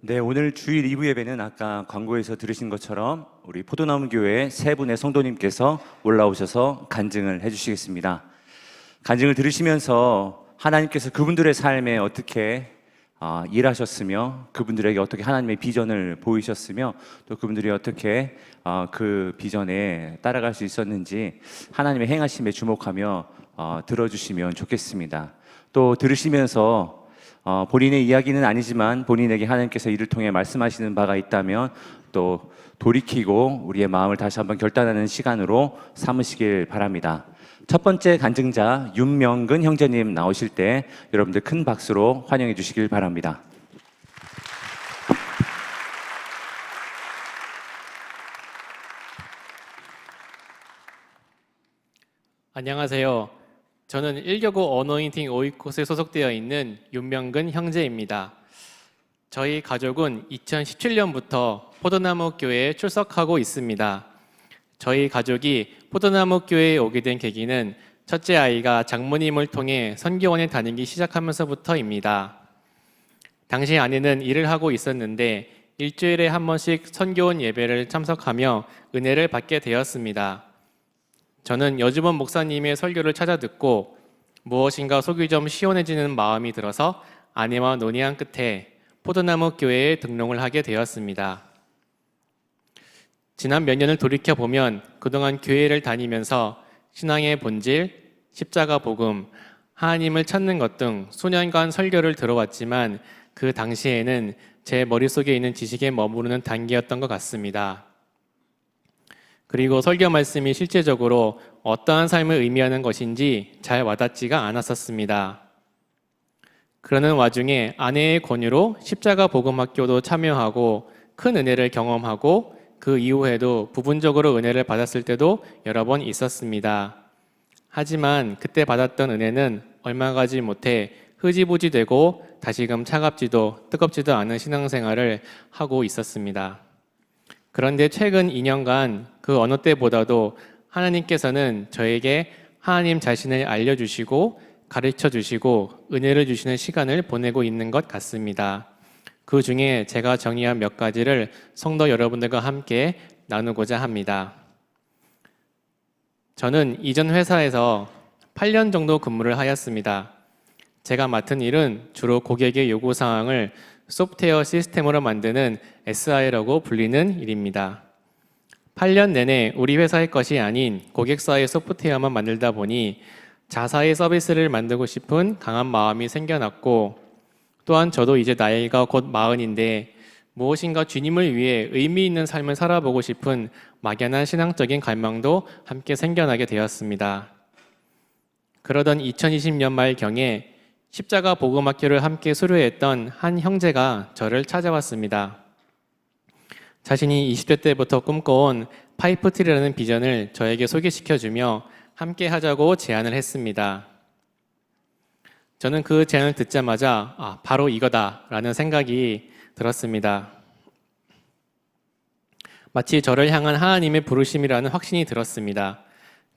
네, 오늘 주일 2부 예배는 아까 광고에서 들으신 것처럼 우리 포도나무 교회 세 분의 성도님께서 올라오셔서 간증을 해주시겠습니다. 간증을 들으시면서 하나님께서 그분들의 삶에 어떻게 일하셨으며 그분들에게 어떻게 하나님의 비전을 보이셨으며 또 그분들이 어떻게 그 비전에 따라갈 수 있었는지 하나님의 행하심에 주목하며 들어주시면 좋겠습니다. 또 들으시면서 본인의 이야기는 아니지만 본인에게 하나님께서 이를 통해 말씀하시는 바가 있다면 또 돌이키고 우리의 마음을 다시 한번 결단하는 시간으로 삼으시길 바랍니다. 첫 번째 간증자 윤명근 형제님 나오실 때 여러분들 큰 박수로 환영해 주시길 바랍니다. 안녕하세요. 저는 1교구 어노인팅 오이콧에 소속되어 있는 윤명근 형제입니다. 저희 가족은 2017년부터 포도나무 교회에 출석하고 있습니다. 저희 가족이 포도나무 교회에 오게 된 계기는 첫째 아이가 장모님을 통해 선교원에 다니기 시작하면서부터입니다. 당시 아내는 일을 하고 있었는데 일주일에 한 번씩 선교원 예배를 참석하며 은혜를 받게 되었습니다. 저는 여주본 목사님의 설교를 찾아 듣고 무엇인가 속이 좀 시원해지는 마음이 들어서 아내와 논의한 끝에 포도나무 교회에 등록을 하게 되었습니다. 지난 몇 년을 돌이켜보면 그동안 교회를 다니면서 신앙의 본질, 십자가 복음, 하나님을 찾는 것 등 수년간 설교를 들어왔지만 그 당시에는 제 머릿속에 있는 지식에 머무르는 단계였던 것 같습니다. 그리고 설교 말씀이 실제적으로 어떠한 삶을 의미하는 것인지 잘 와닿지가 않았었습니다. 그러는 와중에 아내의 권유로 십자가 복음학교도 참여하고 큰 은혜를 경험하고 그 이후에도 부분적으로 은혜를 받았을 때도 여러 번 있었습니다. 하지만 그때 받았던 은혜는 얼마 가지 못해 흐지부지 되고 다시금 차갑지도 뜨겁지도 않은 신앙생활을 하고 있었습니다. 그런데 최근 2년간 그 어느 때보다도 하나님께서는 저에게 하나님 자신을 알려주시고 가르쳐주시고 은혜를 주시는 시간을 보내고 있는 것 같습니다. 그 중에 제가 정리한 몇 가지를 성도 여러분들과 함께 나누고자 합니다. 저는 이전 회사에서 8년 정도 근무를 하였습니다. 제가 맡은 일은 주로 고객의 요구사항을 소프트웨어 시스템으로 만드는 SI라고 불리는 일입니다. 8년 내내 우리 회사의 것이 아닌 고객사의 소프트웨어만 만들다 보니 자사의 서비스를 만들고 싶은 강한 마음이 생겨났고 또한 저도 이제 나이가 곧 40인데 무엇인가 주님을 위해 의미 있는 삶을 살아보고 싶은 막연한 신앙적인 갈망도 함께 생겨나게 되었습니다. 그러던 2020년 말경에 십자가 복음학교를 함께 수료했던 한 형제가 저를 찾아왔습니다. 자신이 20대 때부터 꿈꿔온 파이프트리라는 비전을 저에게 소개시켜주며 함께 하자고 제안을 했습니다. 저는 그 제안을 듣자마자 바로 이거다라는 생각이 들었습니다. 마치 저를 향한 하나님의 부르심이라는 확신이 들었습니다.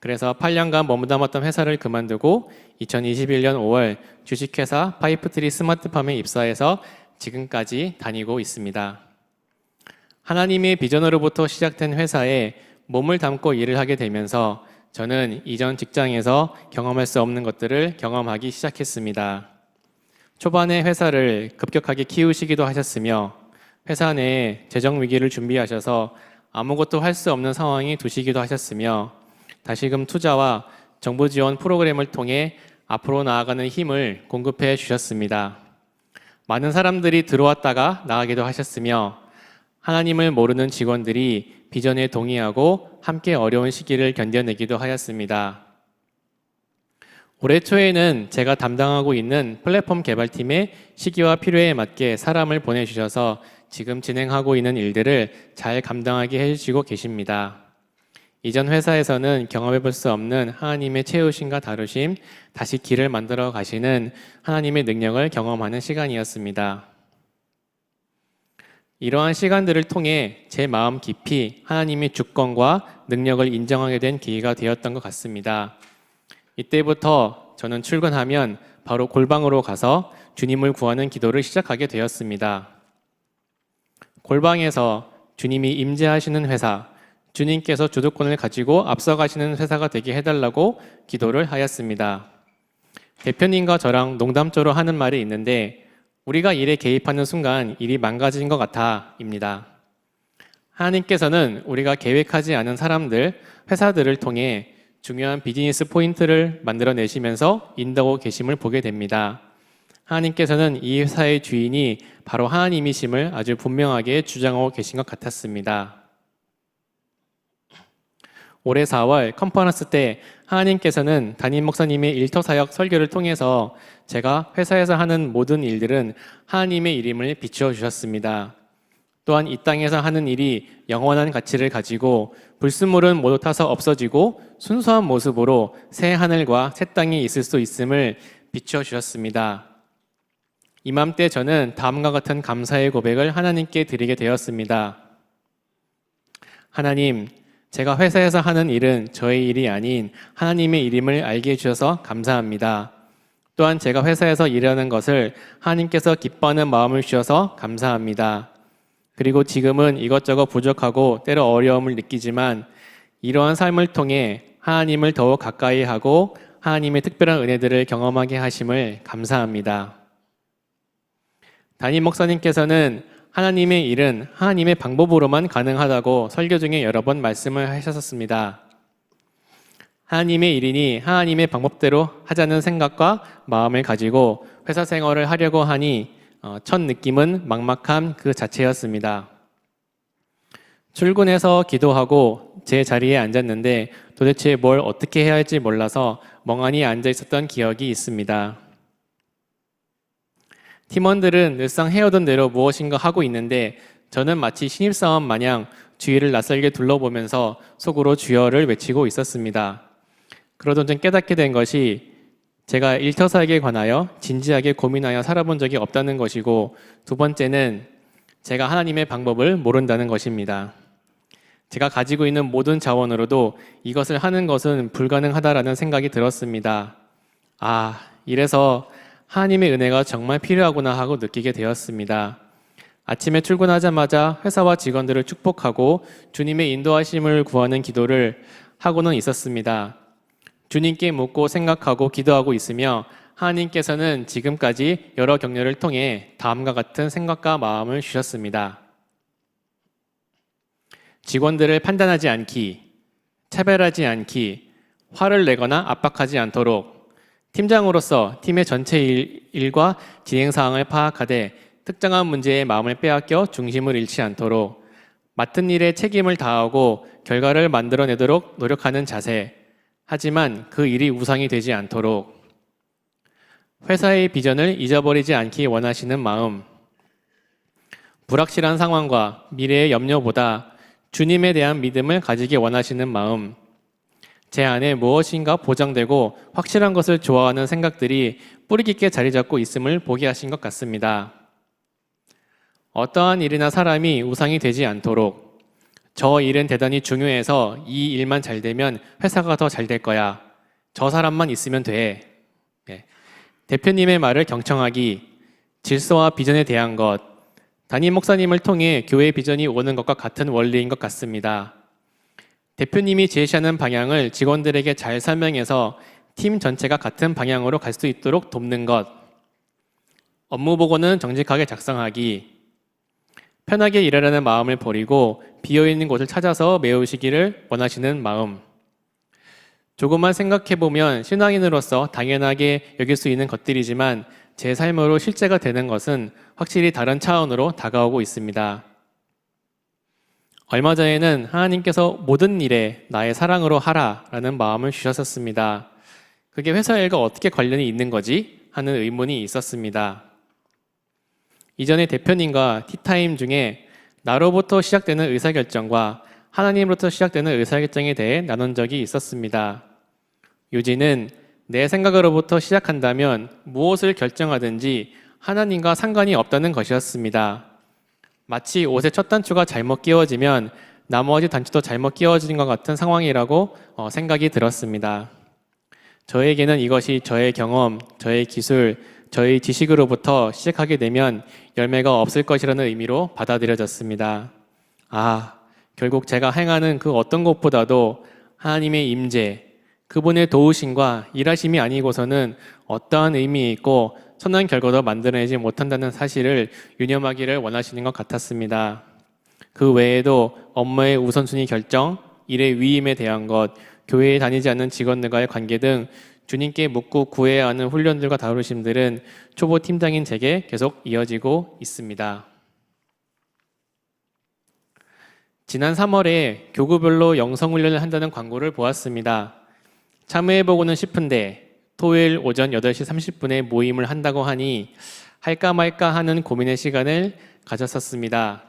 그래서 8년간 머무담았던 회사를 그만두고 2021년 5월 주식회사 파이프트리 스마트팜에 입사해서 지금까지 다니고 있습니다. 하나님의 비전으로부터 시작된 회사에 몸을 담고 일을 하게 되면서 저는 이전 직장에서 경험할 수 없는 것들을 경험하기 시작했습니다. 초반에 회사를 급격하게 키우시기도 하셨으며 회사 내에 재정 위기를 준비하셔서 아무것도 할 수 없는 상황에 두시기도 하셨으며 다시금 투자와 정부 지원 프로그램을 통해 앞으로 나아가는 힘을 공급해 주셨습니다. 많은 사람들이 들어왔다가 나가기도 하셨으며 하나님을 모르는 직원들이 비전에 동의하고 함께 어려운 시기를 견뎌내기도 하였습니다. 올해 초에는 제가 담당하고 있는 플랫폼 개발팀의 시기와 필요에 맞게 사람을 보내주셔서 지금 진행하고 있는 일들을 잘 감당하게 해주시고 계십니다. 이전 회사에서는 경험해 볼 수 없는 하나님의 채우심과 다루심, 다시 길을 만들어 가시는 하나님의 능력을 경험하는 시간이었습니다. 이러한 시간들을 통해 제 마음 깊이 하나님의 주권과 능력을 인정하게 된 계기가 되었던 것 같습니다. 이때부터 저는 출근하면 바로 골방으로 가서 주님을 구하는 기도를 시작하게 되었습니다. 골방에서 주님이 임재하시는 회사, 주님께서 주도권을 가지고 앞서가시는 회사가 되게 해달라고 기도를 하였습니다. 대표님과 저랑 농담조로 하는 말이 있는데 우리가 일에 개입하는 순간 일이 망가진 것 같아입니다. 하나님께서는 우리가 계획하지 않은 사람들, 회사들을 통해 중요한 비즈니스 포인트를 만들어내시면서 인도하고 계심을 보게 됩니다. 하나님께서는 이 회사의 주인이 바로 하나님이심을 아주 분명하게 주장하고 계신 것 같았습니다. 올해 4월 컨퍼런스 때 하나님께서는 담임 목사님의 일터사역 설교를 통해서 제가 회사에서 하는 모든 일들은 하나님의 이름을 비추어 주셨습니다. 또한 이 땅에서 하는 일이 영원한 가치를 가지고 불순물은 모두 타서 없어지고 순수한 모습으로 새 하늘과 새 땅이 있을 수 있음을 비추어 주셨습니다. 이맘때 저는 다음과 같은 감사의 고백을 하나님께 드리게 되었습니다. 하나님, 제가 회사에서 하는 일은 저의 일이 아닌 하나님의 이름을 알게 해주셔서 감사합니다. 또한 제가 회사에서 일하는 것을 하나님께서 기뻐하는 마음을 주셔서 감사합니다. 그리고 지금은 이것저것 부족하고 때로 어려움을 느끼지만 이러한 삶을 통해 하나님을 더욱 가까이 하고 하나님의 특별한 은혜들을 경험하게 하심을 감사합니다. 담임 목사님께서는 하나님의 일은 하나님의 방법으로만 가능하다고 설교 중에 여러 번 말씀을 하셨습니다. 하나님의 일이니 하나님의 방법대로 하자는 생각과 마음을 가지고 회사 생활을 하려고 하니 첫 느낌은 막막함 그 자체였습니다. 출근해서 기도하고 제 자리에 앉았는데 도대체 뭘 어떻게 해야 할지 몰라서 멍하니 앉아 있었던 기억이 있습니다. 팀원들은 늘상 해오던 대로 무엇인가 하고 있는데 저는 마치 신입사원 마냥 주위를 낯설게 둘러보면서 속으로 주여를 외치고 있었습니다. 그러던 중 깨닫게 된 것이 제가 일터사역에 관하여 진지하게 고민하여 살아본 적이 없다는 것이고 두 번째는 제가 하나님의 방법을 모른다는 것입니다. 제가 가지고 있는 모든 자원으로도 이것을 하는 것은 불가능하다라는 생각이 들었습니다. 이래서 하나님의 은혜가 정말 필요하구나 하고 느끼게 되었습니다. 아침에 출근하자마자 회사와 직원들을 축복하고 주님의 인도하심을 구하는 기도를 하고는 있었습니다. 주님께 묻고 생각하고 기도하고 있으며 하나님께서는 지금까지 여러 격려를 통해 다음과 같은 생각과 마음을 주셨습니다. 직원들을 판단하지 않기, 차별하지 않기, 화를 내거나 압박하지 않도록 팀장으로서 팀의 전체 일과 진행 사항을 파악하되 특정한 문제에 마음을 빼앗겨 중심을 잃지 않도록 맡은 일에 책임을 다하고 결과를 만들어내도록 노력하는 자세, 하지만 그 일이 우상이 되지 않도록 회사의 비전을 잊어버리지 않기 원하시는 마음, 불확실한 상황과 미래의 염려보다 주님에 대한 믿음을 가지기 원하시는 마음, 제 안에 무엇인가 보장되고 확실한 것을 좋아하는 생각들이 뿌리 깊게 자리 잡고 있음을 보게 하신 것 같습니다. 어떠한 일이나 사람이 우상이 되지 않도록 저 일은 대단히 중요해서 이 일만 잘 되면 회사가 더 잘 될 거야. 저 사람만 있으면 돼. 대표님의 말을 경청하기, 질서와 비전에 대한 것, 담임 목사님을 통해 교회 비전이 오는 것과 같은 원리인 것 같습니다. 대표님이 제시하는 방향을 직원들에게 잘 설명해서 팀 전체가 같은 방향으로 갈 수 있도록 돕는 것, 업무 보고는 정직하게 작성하기, 편하게 일하려는 마음을 버리고 비어있는 곳을 찾아서 메우시기를 원하시는 마음. 조금만 생각해보면 신앙인으로서 당연하게 여길 수 있는 것들이지만 제 삶으로 실제가 되는 것은 확실히 다른 차원으로 다가오고 있습니다. 얼마 전에는 하나님께서 모든 일에 나의 사랑으로 하라라는 마음을 주셨었습니다. 그게 회사 일과 어떻게 관련이 있는 거지? 하는 의문이 있었습니다. 이전에 대표님과 티타임 중에 나로부터 시작되는 의사결정과 하나님으로부터 시작되는 의사결정에 대해 나눈 적이 있었습니다. 요지는 내 생각으로부터 시작한다면 무엇을 결정하든지 하나님과 상관이 없다는 것이었습니다. 마치 옷의 첫 단추가 잘못 끼워지면 나머지 단추도 잘못 끼워진 것 같은 상황이라고 생각이 들었습니다. 저에게는 이것이 저의 경험, 저의 기술, 저희 지식으로부터 시작하게 되면 열매가 없을 것이라는 의미로 받아들여졌습니다. 결국 제가 행하는 그 어떤 것보다도 하나님의 임재, 그분의 도우심과 일하심이 아니고서는 어떠한 의미 있고 선한 결과도 만들어내지 못한다는 사실을 유념하기를 원하시는 것 같았습니다. 그 외에도 업무의 우선순위 결정, 일의 위임에 대한 것, 교회에 다니지 않는 직원들과의 관계 등 주님께 묻고 구해야 하는 훈련들과 다루심들은 초보 팀장인 제게 계속 이어지고 있습니다. 지난 3월에 교구별로 영성훈련을 한다는 광고를 보았습니다. 참여해보고는 싶은데 토요일 오전 8시 30분에 모임을 한다고 하니 할까 말까 하는 고민의 시간을 가졌었습니다.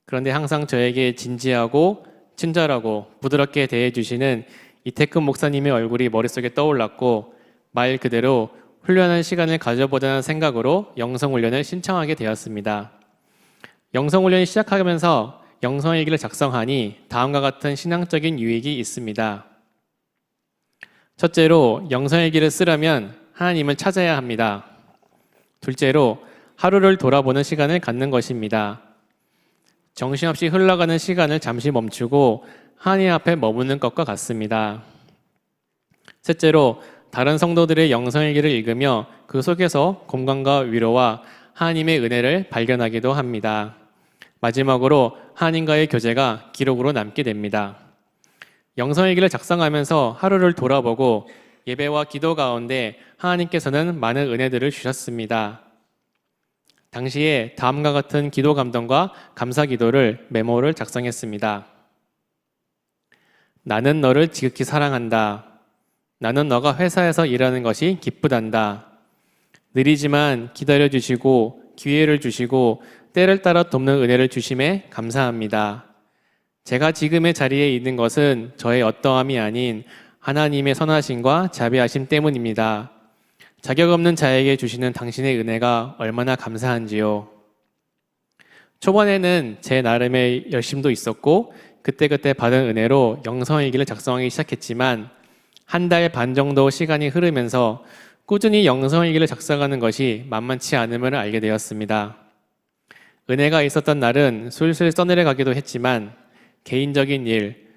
그런데 항상 저에게 진지하고 친절하고 부드럽게 대해주시는 이태근 목사님의 얼굴이 머릿속에 떠올랐고 말 그대로 훈련할 시간을 가져보자는 생각으로 영성훈련을 신청하게 되었습니다. 영성훈련을 시작하면서 영성일기를 작성하니 다음과 같은 신앙적인 유익이 있습니다. 첫째로 영성일기를 쓰려면 하나님을 찾아야 합니다. 둘째로 하루를 돌아보는 시간을 갖는 것입니다. 정신없이 흘러가는 시간을 잠시 멈추고 하나님 앞에 머무는 것과 같습니다. 셋째로 다른 성도들의 영성일기를 읽으며 그 속에서 공감과 위로와 하나님의 은혜를 발견하기도 합니다. 마지막으로 하나님과의 교제가 기록으로 남게 됩니다. 영성일기를 작성하면서 하루를 돌아보고 예배와 기도 가운데 하나님께서는 많은 은혜들을 주셨습니다. 당시에 다음과 같은 기도 감동과 감사 기도를 메모를 작성했습니다. 나는 너를 지극히 사랑한다. 나는 너가 회사에서 일하는 것이 기쁘단다. 느리지만 기다려주시고 기회를 주시고 때를 따라 돕는 은혜를 주심에 감사합니다. 제가 지금의 자리에 있는 것은 저의 어떠함이 아닌 하나님의 선하심과 자비하심 때문입니다. 자격 없는 자에게 주시는 당신의 은혜가 얼마나 감사한지요. 초반에는 제 나름의 열심도 있었고 그때그때 받은 은혜로 영성일기를 작성하기 시작했지만 한 달 반 정도 시간이 흐르면서 꾸준히 영성일기를 작성하는 것이 만만치 않음을 알게 되었습니다. 은혜가 있었던 날은 술술 써내려가기도 했지만 개인적인 일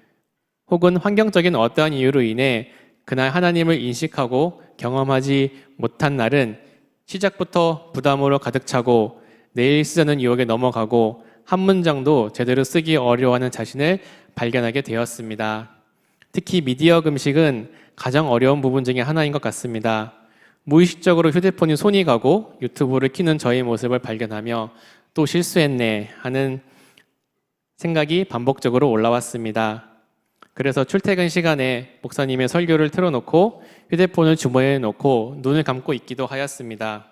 혹은 환경적인 어떠한 이유로 인해 그날 하나님을 인식하고 경험하지 못한 날은 시작부터 부담으로 가득 차고 내일 쓰자는 유혹에 넘어가고 한 문장도 제대로 쓰기 어려워하는 자신을 발견하게 되었습니다. 특히 미디어 금식은 가장 어려운 부분 중에 하나인 것 같습니다. 무의식적으로 휴대폰이 손이 가고 유튜브를 켜는 저의 모습을 발견하며 또 실수했네 하는 생각이 반복적으로 올라왔습니다. 그래서 출퇴근 시간에 목사님의 설교를 틀어놓고 휴대폰을 주머니에 넣고 눈을 감고 있기도 하였습니다.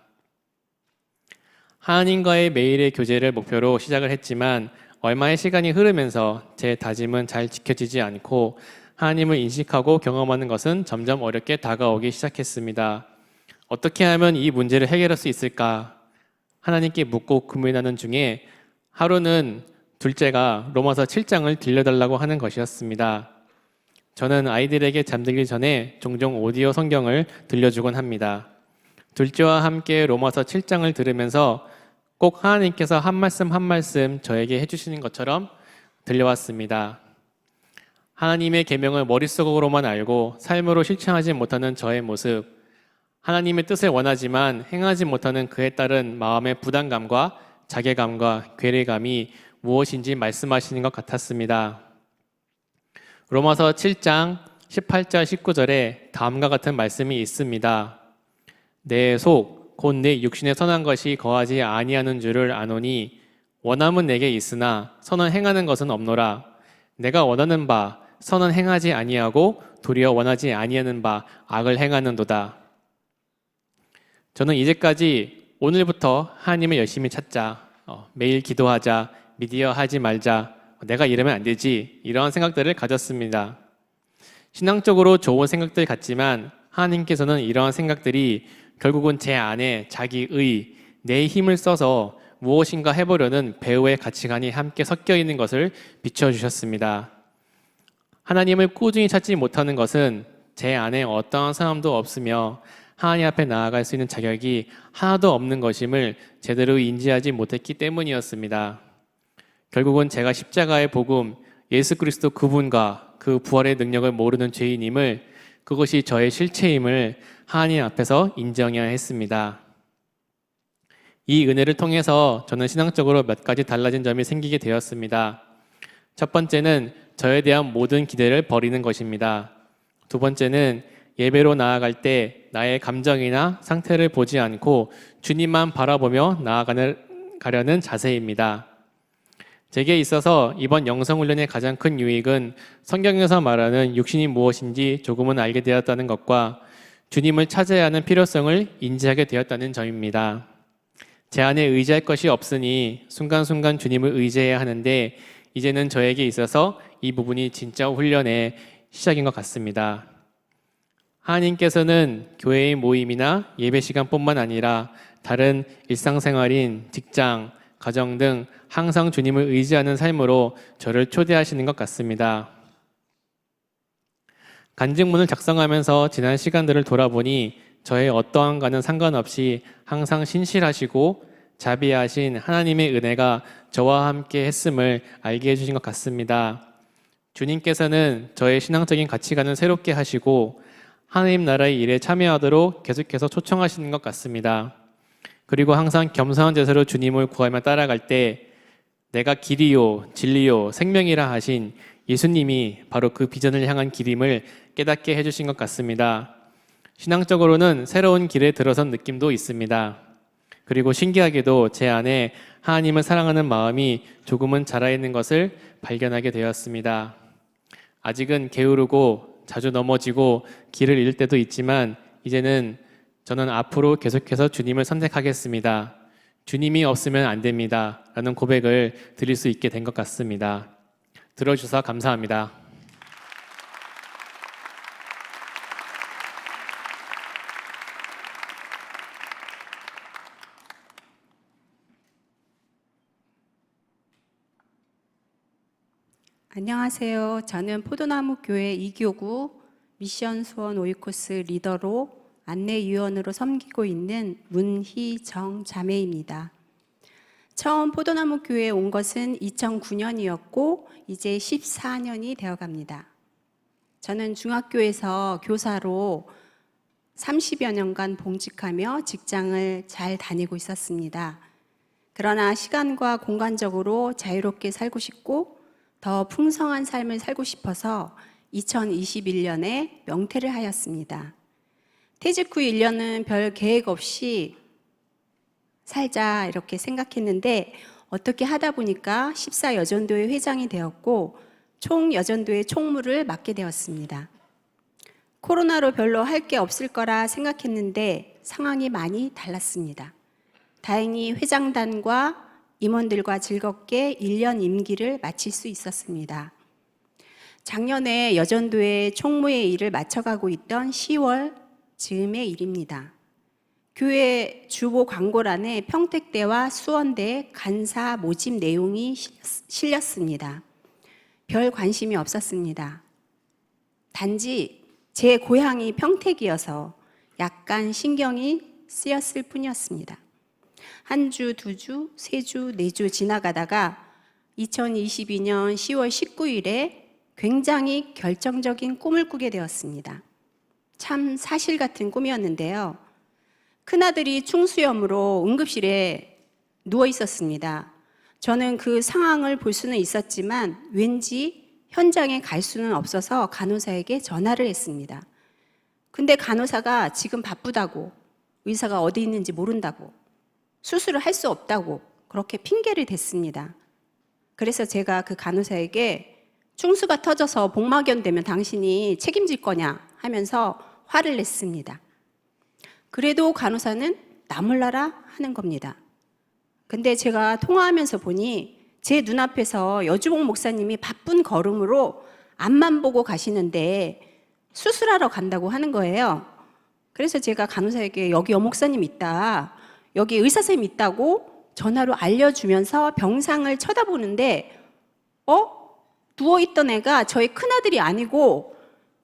하나님과의 매일의 교제를 목표로 시작을 했지만 얼마의 시간이 흐르면서 제 다짐은 잘 지켜지지 않고 하나님을 인식하고 경험하는 것은 점점 어렵게 다가오기 시작했습니다. 어떻게 하면 이 문제를 해결할 수 있을까? 하나님께 묻고 고민하는 중에 하루는 둘째가 로마서 7장을 들려달라고 하는 것이었습니다. 저는 아이들에게 잠들기 전에 종종 오디오 성경을 들려주곤 합니다. 둘째와 함께 로마서 7장을 들으면서 꼭 하나님께서 한 말씀 한 말씀 저에게 해주시는 것처럼 들려왔습니다. 하나님의 계명을 머릿속으로만 알고 삶으로 실천하지 못하는 저의 모습, 하나님의 뜻을 원하지만 행하지 못하는 그에 따른 마음의 부담감과 자괴감과 괴리감이 무엇인지 말씀하시는 것 같았습니다. 로마서 7장 18절 19절에 다음과 같은 말씀이 있습니다. 내 속, 곧 내 육신에 선한 것이 거하지 아니하는 줄을 아노니 원함은 내게 있으나 선은 행하는 것은 없노라. 내가 원하는 바 선은 행하지 아니하고 도리어 원하지 아니하는 바 악을 행하는도다. 저는 이제까지 오늘부터 하나님을 열심히 찾자, 매일 기도하자, 미디어 하지 말자, 내가 이러면 안 되지, 이런 생각들을 가졌습니다. 신앙적으로 좋은 생각들 같지만 하나님께서는 이러한 생각들이 결국은 제 안에 자기의, 내 힘을 써서 무엇인가 해보려는 배우의 가치관이 함께 섞여 있는 것을 비춰주셨습니다. 하나님을 꾸준히 찾지 못하는 것은 제 안에 어떠한 사람도 없으며 하나님 앞에 나아갈 수 있는 자격이 하나도 없는 것임을 제대로 인지하지 못했기 때문이었습니다. 결국은 제가 십자가의 복음, 예수 그리스도 그분과 그 부활의 능력을 모르는 죄인임을, 그것이 저의 실체임을 하나님 앞에서 인정해야 했습니다. 이 은혜를 통해서 저는 신앙적으로 몇 가지 달라진 점이 생기게 되었습니다. 첫 번째는 저에 대한 모든 기대를 버리는 것입니다. 두 번째는 예배로 나아갈 때 나의 감정이나 상태를 보지 않고 주님만 바라보며 나아가려는 자세입니다. 제게 있어서 이번 영성훈련의 가장 큰 유익은 성경에서 말하는 육신이 무엇인지 조금은 알게 되었다는 것과 주님을 찾아야 하는 필요성을 인지하게 되었다는 점입니다. 제 안에 의지할 것이 없으니 순간순간 주님을 의지해야 하는데, 이제는 저에게 있어서 이 부분이 진짜 훈련의 시작인 것 같습니다. 하나님께서는 교회의 모임이나 예배 시간뿐만 아니라 다른 일상생활인 직장, 가정 등 항상 주님을 의지하는 삶으로 저를 초대하시는 것 같습니다. 간증문을 작성하면서 지난 시간들을 돌아보니 저의 어떠한가는 상관없이 항상 신실하시고 자비하신 하나님의 은혜가 저와 함께 했음을 알게 해주신 것 같습니다. 주님께서는 저의 신앙적인 가치관을 새롭게 하시고 하나님 나라의 일에 참여하도록 계속해서 초청하시는 것 같습니다. 그리고 항상 겸손한 자세로 주님을 구하며 따라갈 때 내가 길이요 진리요 생명이라 하신 예수님이 바로 그 비전을 향한 길임을 깨닫게 해주신 것 같습니다. 신앙적으로는 새로운 길에 들어선 느낌도 있습니다. 그리고 신기하게도 제 안에 하나님을 사랑하는 마음이 조금은 자라있는 것을 발견하게 되었습니다. 아직은 게으르고 자주 넘어지고 길을 잃을 때도 있지만 이제는 저는 앞으로 계속해서 주님을 선택하겠습니다. 주님이 없으면 안 됩니다. 라는 고백을 드릴 수 있게 된 것 같습니다. 들어주셔서 감사합니다. 안녕하세요. 저는 포도나무 교회 이교구 미션 수원 오이코스 리더로 안내위원으로 섬기고 있는 문희정 자매입니다. 처음 포도나무 교회에 온 것은 2009년이었고 이제 14년이 되어갑니다. 저는 중학교에서 교사로 30여 년간 봉직하며 직장을 잘 다니고 있었습니다. 그러나 시간과 공간적으로 자유롭게 살고 싶고 더 풍성한 삶을 살고 싶어서 2021년에 명퇴를 하였습니다. 퇴직 후 1년은 별 계획 없이 살자 이렇게 생각했는데 어떻게 하다 보니까 14여전도회 회장이 되었고 총여전도회 총무를 맡게 되었습니다. 코로나로 별로 할 게 없을 거라 생각했는데 상황이 많이 달랐습니다. 다행히 회장단과 임원들과 즐겁게 1년 임기를 마칠 수 있었습니다. 작년에 여전도회 총무의 일을 마쳐가고 있던 10월 즈음의 일입니다. 교회 주보 광고란에 평택대와 수원대 간사 모집 내용이 실렸습니다. 별 관심이 없었습니다. 단지 제 고향이 평택이어서 약간 신경이 쓰였을 뿐이었습니다. 한 주, 두 주, 세 주, 네 주 지나가다가 2022년 10월 19일에 굉장히 결정적인 꿈을 꾸게 되었습니다. 참 사실 같은 꿈이었는데요. 큰아들이 충수염으로 응급실에 누워 있었습니다. 저는 그 상황을 볼 수는 있었지만 왠지 현장에 갈 수는 없어서 간호사에게 전화를 했습니다. 근데 간호사가 지금 바쁘다고, 의사가 어디 있는지 모른다고, 수술을 할 수 없다고 그렇게 핑계를 댔습니다. 그래서 제가 그 간호사에게 충수가 터져서 복막염 되면 당신이 책임질 거냐 하면서 화를 냈습니다. 그래도 간호사는 나 몰라라 하는 겁니다. 근데 제가 통화하면서 보니 제 눈앞에서 여주봉 목사님이 바쁜 걸음으로 앞만 보고 가시는데 수술하러 간다고 하는 거예요. 그래서 제가 간호사에게 여기 여목사님 있다, 여기 의사 선생님 있다고 전화로 알려주면서 병상을 쳐다보는데 누워있던 애가 저희 큰아들이 아니고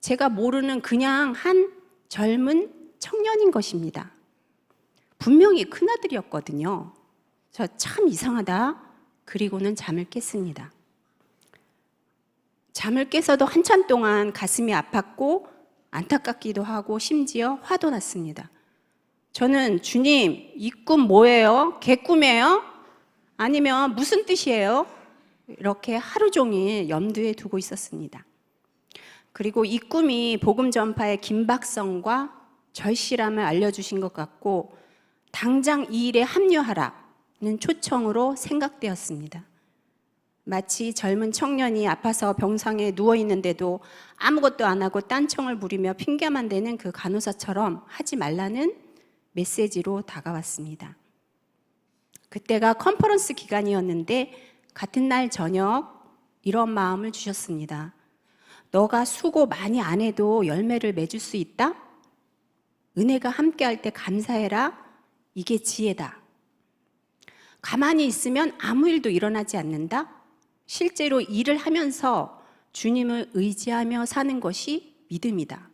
제가 모르는 그냥 한 젊은 청년인 것입니다. 분명히 큰아들이었거든요. 저 참 이상하다. 그리고는 잠을 깼습니다. 잠을 깨서도 한참 동안 가슴이 아팠고 안타깝기도 하고 심지어 화도 났습니다. 저는 주님, 이 꿈 뭐예요? 개꿈이에요? 아니면 무슨 뜻이에요? 이렇게 하루 종일 염두에 두고 있었습니다. 그리고 이 꿈이 복음 전파의 긴박성과 절실함을 알려주신 것 같고 당장 이 일에 합류하라는 초청으로 생각되었습니다. 마치 젊은 청년이 아파서 병상에 누워있는데도 아무것도 안 하고 딴청을 부리며 핑계만 대는 그 간호사처럼 하지 말라는 메시지로 다가왔습니다. 그때가 컨퍼런스 기간이었는데 같은 날 저녁 이런 마음을 주셨습니다. 너가 수고 많이 안 해도 열매를 맺을 수 있다? 은혜가 함께할 때 감사해라. 이게 지혜다. 가만히 있으면 아무 일도 일어나지 않는다? 실제로 일을 하면서 주님을 의지하며 사는 것이 믿음이다.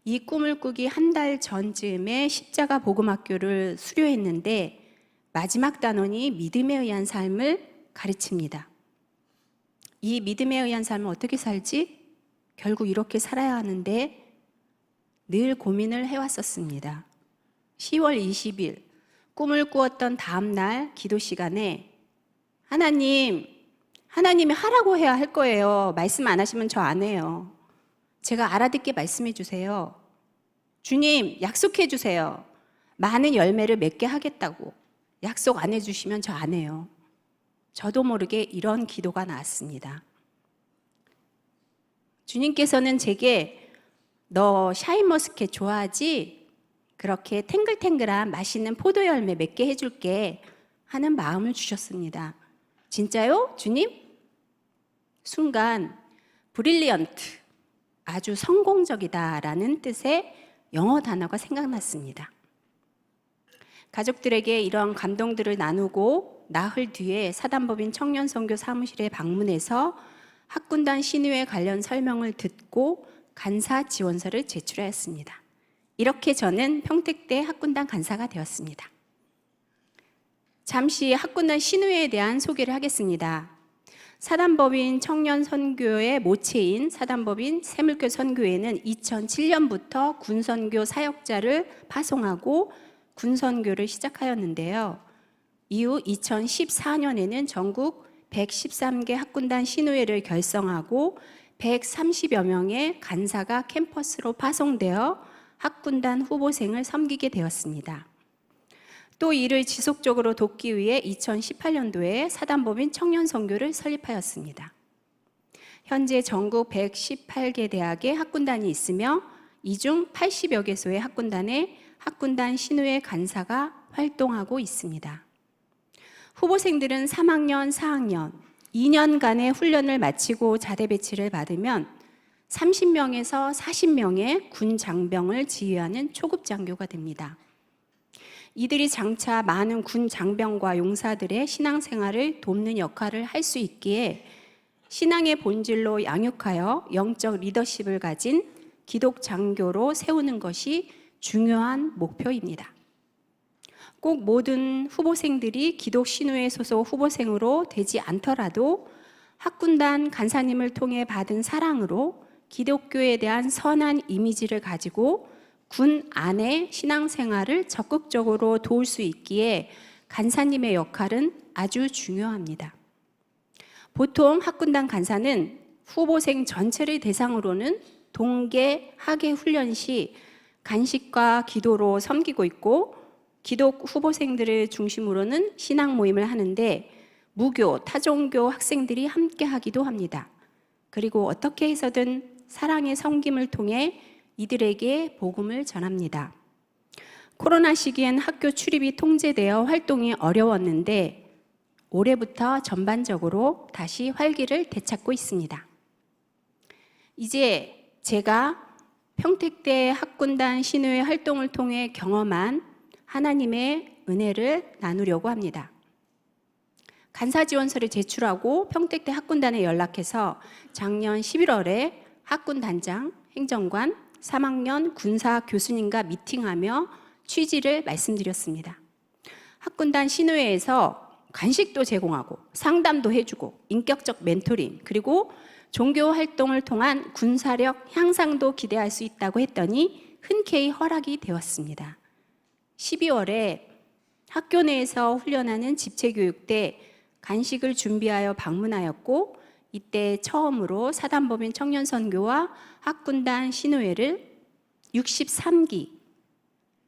이 꿈을 꾸기 한 달 전쯤에 십자가 복음학교를 수료했는데 마지막 단원이 믿음에 의한 삶을 가르칩니다. 이 믿음에 의한 삶을 어떻게 살지? 결국 이렇게 살아야 하는데 늘 고민을 해왔었습니다. 10월 20일 꿈을 꾸었던 다음 날 기도 시간에 하나님이 하라고 해야 할 거예요. 말씀 안 하시면 저 안 해요. 제가 알아듣게 말씀해 주세요. 주님, 약속해 주세요. 많은 열매를 맺게 하겠다고. 약속 안 해주시면 저 안 해요. 저도 모르게 이런 기도가 나왔습니다. 주님께서는 제게 너 샤인머스켓 좋아하지? 그렇게 탱글탱글한 맛있는 포도 열매 맺게 해줄게 하는 마음을 주셨습니다. 진짜요? 주님? 순간 브릴리언트, 아주 성공적이다라는 뜻의 영어 단어가 생각났습니다. 가족들에게 이런 감동들을 나누고 나흘 뒤에 사단법인 청년선교 사무실에 방문해서 학군단 신유회 관련 설명을 듣고 간사 지원서를 제출하였습니다. 이렇게 저는 평택대 학군단 간사가 되었습니다. 잠시 학군단 신유회에 대한 소개를 하겠습니다. 사단법인 청년선교의 모체인 사단법인 새물교 선교회는 2007년부터 군선교 사역자를 파송하고 군선교를 시작하였는데요. 이후 2014년에는 전국 113개 학군단 신우회를 결성하고 130여 명의 간사가 캠퍼스로 파송되어 학군단 후보생을 섬기게 되었습니다. 또 이를 지속적으로 돕기 위해 2018년도에 사단법인 청년선교를 설립하였습니다. 현재 전국 118개 대학의 학군단이 있으며 이 중 80여 개소의 학군단에 학군단 신우회 간사가 활동하고 있습니다. 후보생들은 3학년, 4학년, 2년간의 훈련을 마치고 자대 배치를 받으면 30명에서 40명의 군 장병을 지휘하는 초급 장교가 됩니다. 이들이 장차 많은 군 장병과 용사들의 신앙생활을 돕는 역할을 할 수 있기에 신앙의 본질로 양육하여 영적 리더십을 가진 기독 장교로 세우는 것이 중요한 목표입니다. 꼭 모든 후보생들이 기독 신우회 소속 후보생으로 되지 않더라도 학군단 간사님을 통해 받은 사랑으로 기독교에 대한 선한 이미지를 가지고 군 안의 신앙생활을 적극적으로 도울 수 있기에 간사님의 역할은 아주 중요합니다. 보통 학군단 간사는 후보생 전체를 대상으로는 동계, 하계 훈련 시 간식과 기도로 섬기고 있고 기독 후보생들을 중심으로는 신앙 모임을 하는데 무교, 타종교 학생들이 함께 하기도 합니다. 그리고 어떻게 해서든 사랑의 섬김을 통해 이들에게 복음을 전합니다. 코로나 시기엔 학교 출입이 통제되어 활동이 어려웠는데 올해부터 전반적으로 다시 활기를 되찾고 있습니다. 이제 제가 평택대 학군단 신우회 활동을 통해 경험한 하나님의 은혜를 나누려고 합니다. 간사 지원서를 제출하고 평택대 학군단에 연락해서 작년 11월에 학군단장, 행정관, 3학년 군사 교수님과 미팅하며 취지를 말씀드렸습니다. 학군단 신우회에서 간식도 제공하고 상담도 해주고 인격적 멘토링 그리고 종교 활동을 통한 군사력 향상도 기대할 수 있다고 했더니 흔쾌히 허락이 되었습니다. 12월에 학교 내에서 훈련하는 집체교육 때 간식을 준비하여 방문하였고 이때 처음으로 사단법인 청년선교와 학군단 신우회를 63기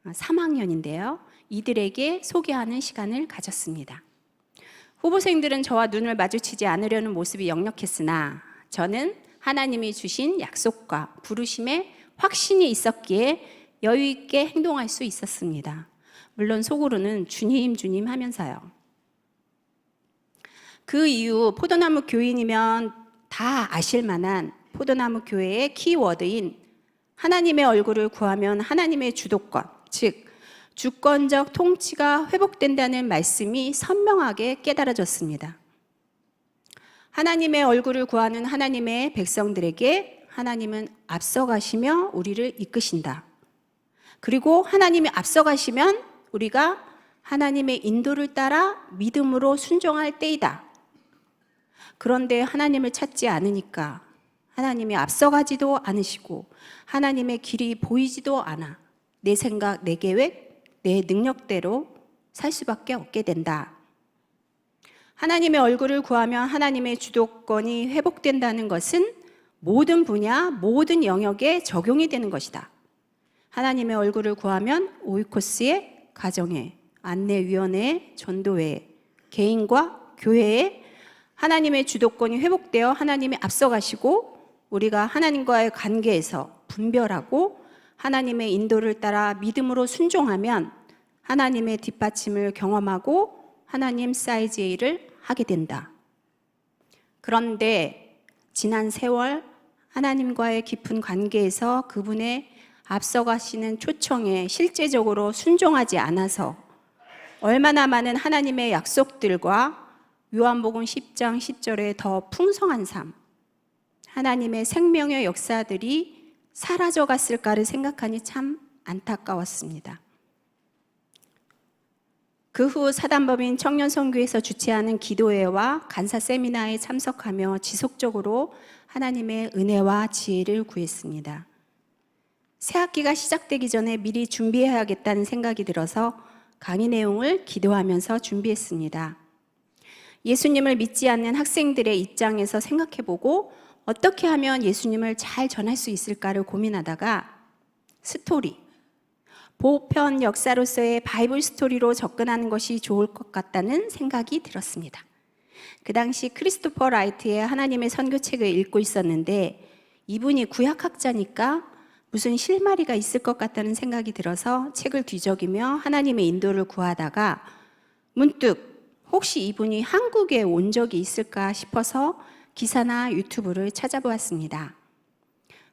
3학년인데요. 이들에게 소개하는 시간을 가졌습니다. 후보생들은 저와 눈을 마주치지 않으려는 모습이 역력했으나 저는 하나님이 주신 약속과 부르심에 확신이 있었기에 여유 있게 행동할 수 있었습니다. 물론 속으로는 주님 주님 하면서요. 그 이후 포도나무 교인이면 다 아실 만한 포도나무 교회의 키워드인 하나님의 얼굴을 구하면 하나님의 주도권, 즉 주권적 통치가 회복된다는 말씀이 선명하게 깨달아졌습니다. 하나님의 얼굴을 구하는 하나님의 백성들에게 하나님은 앞서가시며 우리를 이끄신다. 그리고 하나님이 앞서가시면 우리가 하나님의 인도를 따라 믿음으로 순종할 때이다. 그런데 하나님을 찾지 않으니까 하나님이 앞서가지도 않으시고 하나님의 길이 보이지도 않아 내 생각, 내 계획, 내 능력대로 살 수밖에 없게 된다. 하나님의 얼굴을 구하면 하나님의 주도권이 회복된다는 것은 모든 분야, 모든 영역에 적용이 되는 것이다. 하나님의 얼굴을 구하면 오이코스의 가정에, 안내위원회, 전도회, 개인과 교회에 하나님의 주도권이 회복되어 하나님이 앞서가시고 우리가 하나님과의 관계에서 분별하고 하나님의 인도를 따라 믿음으로 순종하면 하나님의 뒷받침을 경험하고 하나님 사이즈의 일을 하게 된다. 그런데 지난 세월 하나님과의 깊은 관계에서 그분의 앞서가시는 초청에 실제적으로 순종하지 않아서 얼마나 많은 하나님의 약속들과 요한복음 10장 10절의 더 풍성한 삶, 하나님의 생명의 역사들이 사라져 갔을까를 생각하니 참 안타까웠습니다. 그 후 사단법인 청년선교에서 주최하는 기도회와 간사 세미나에 참석하며 지속적으로 하나님의 은혜와 지혜를 구했습니다. 새 학기가 시작되기 전에 미리 준비해야겠다는 생각이 들어서 강의 내용을 기도하면서 준비했습니다. 예수님을 믿지 않는 학생들의 입장에서 생각해보고 어떻게 하면 예수님을 잘 전할 수 있을까를 고민하다가 스토리, 보편 역사로서의 바이블 스토리로 접근하는 것이 좋을 것 같다는 생각이 들었습니다. 그 당시 크리스토퍼 라이트의 하나님의 선교책을 읽고 있었는데 이분이 구약학자니까 무슨 실마리가 있을 것 같다는 생각이 들어서 책을 뒤적이며 하나님의 인도를 구하다가 문득 혹시 이분이 한국에 온 적이 있을까 싶어서 기사나 유튜브를 찾아보았습니다.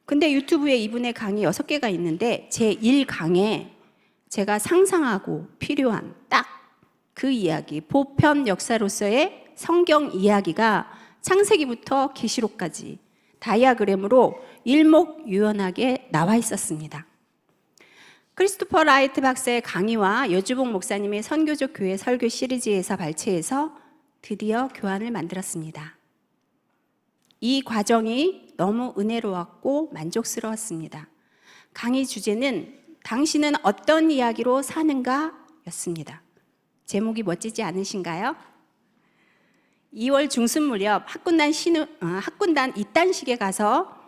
근데 유튜브에 이분의 강의 6개가 있는데 제 1강에 제가 상상하고 필요한 딱 그 이야기, 보편 역사로서의 성경 이야기가 창세기부터 계시록까지 다이아그램으로 일목요연하게 나와 있었습니다. 크리스토퍼 라이트 박사의 강의와 여주봉 목사님의 선교적 교회 설교 시리즈에서 발췌해서 드디어 교환을 만들었습니다. 이 과정이 너무 은혜로웠고 만족스러웠습니다. 강의 주제는 당신은 어떤 이야기로 사는가 였습니다. 제목이 멋지지 않으신가요? 2월 중순 무렵 학군단 이딴식에 가서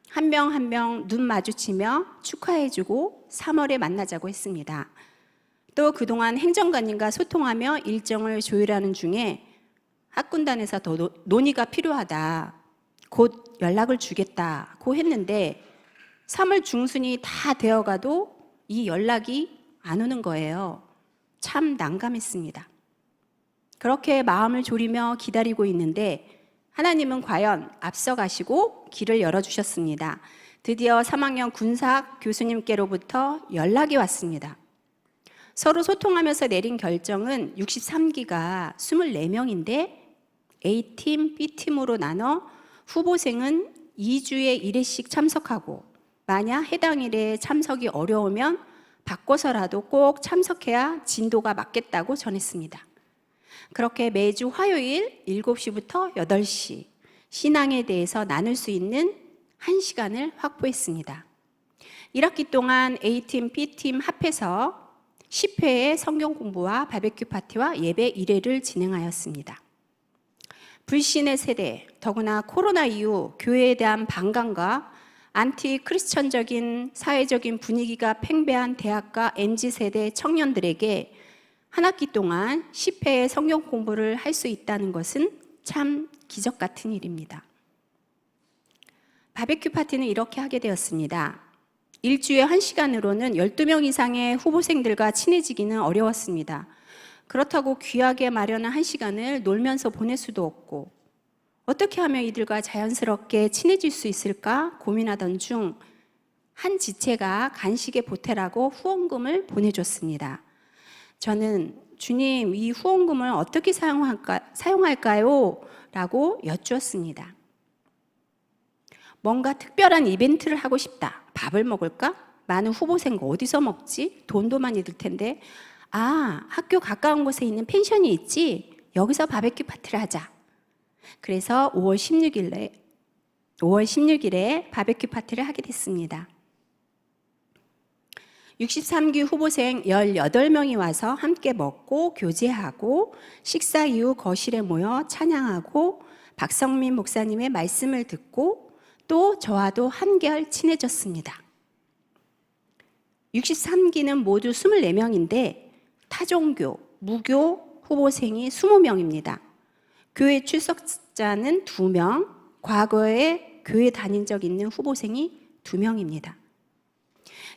한 명 한 명 눈 마주치며 축하해주고 3월에 만나자고 했습니다. 또 그동안 행정관님과 소통하며 일정을 조율하는 중에 학군단에서 더 논의가 필요하다. 곧 연락을 주겠다고 했는데 3월 중순이 다 되어가도 이 연락이 안 오는 거예요. 참 난감했습니다. 그렇게 마음을 졸이며 기다리고 있는데 하나님은 과연 앞서가시고 길을 열어주셨습니다. 드디어 3학년 군사학 교수님께로부터 연락이 왔습니다. 서로 소통하면서 내린 결정은 63기가 24명인데 A팀, B팀으로 나눠 후보생은 2주에 1회씩 참석하고 만약 해당 일에 참석이 어려우면 바꿔서라도 꼭 참석해야 진도가 맞겠다고 전했습니다. 그렇게 매주 화요일 7시부터 8시 신앙에 대해서 나눌 수 있는 1시간을 확보했습니다. 1학기 동안 A팀, B팀 합해서 10회의 성경 공부와 바베큐 파티와 예배 1회를 진행하였습니다. 불신의 세대, 더구나 코로나 이후 교회에 대한 반감과 안티 크리스천적인 사회적인 분위기가 팽배한 대학과 MZ세대 청년들에게 한 학기 동안 10회의 성경 공부를 할 수 있다는 것은 참 기적 같은 일입니다. 바베큐 파티는 이렇게 하게 되었습니다. 일주에 1시간으로는 12명 이상의 후보생들과 친해지기는 어려웠습니다. 그렇다고 귀하게 마련한 1시간을 놀면서 보낼 수도 없고 어떻게 하면 이들과 자연스럽게 친해질 수 있을까 고민하던 중 한 지체가 간식에 보태라고 후원금을 보내줬습니다. 저는 주님, 이 후원금을 어떻게 사용할까요? 라고 여쭈었습니다. 뭔가 특별한 이벤트를 하고 싶다. 밥을 먹을까? 많은 후보생 어디서 먹지? 돈도 많이 들 텐데. 아, 학교 가까운 곳에 있는 펜션이 있지? 여기서 바베큐 파티를 하자. 그래서 5월 16일에 바베큐 파티를 하게 됐습니다. 63기 후보생 18명이 와서 함께 먹고 교제하고 식사 이후 거실에 모여 찬양하고 박성민 목사님의 말씀을 듣고 또 저와도 한결 친해졌습니다. 63기는 모두 24명인데 타종교, 무교 후보생이 20명입니다. 교회 출석자는 2명, 과거에 교회 다닌 적 있는 후보생이 2명입니다.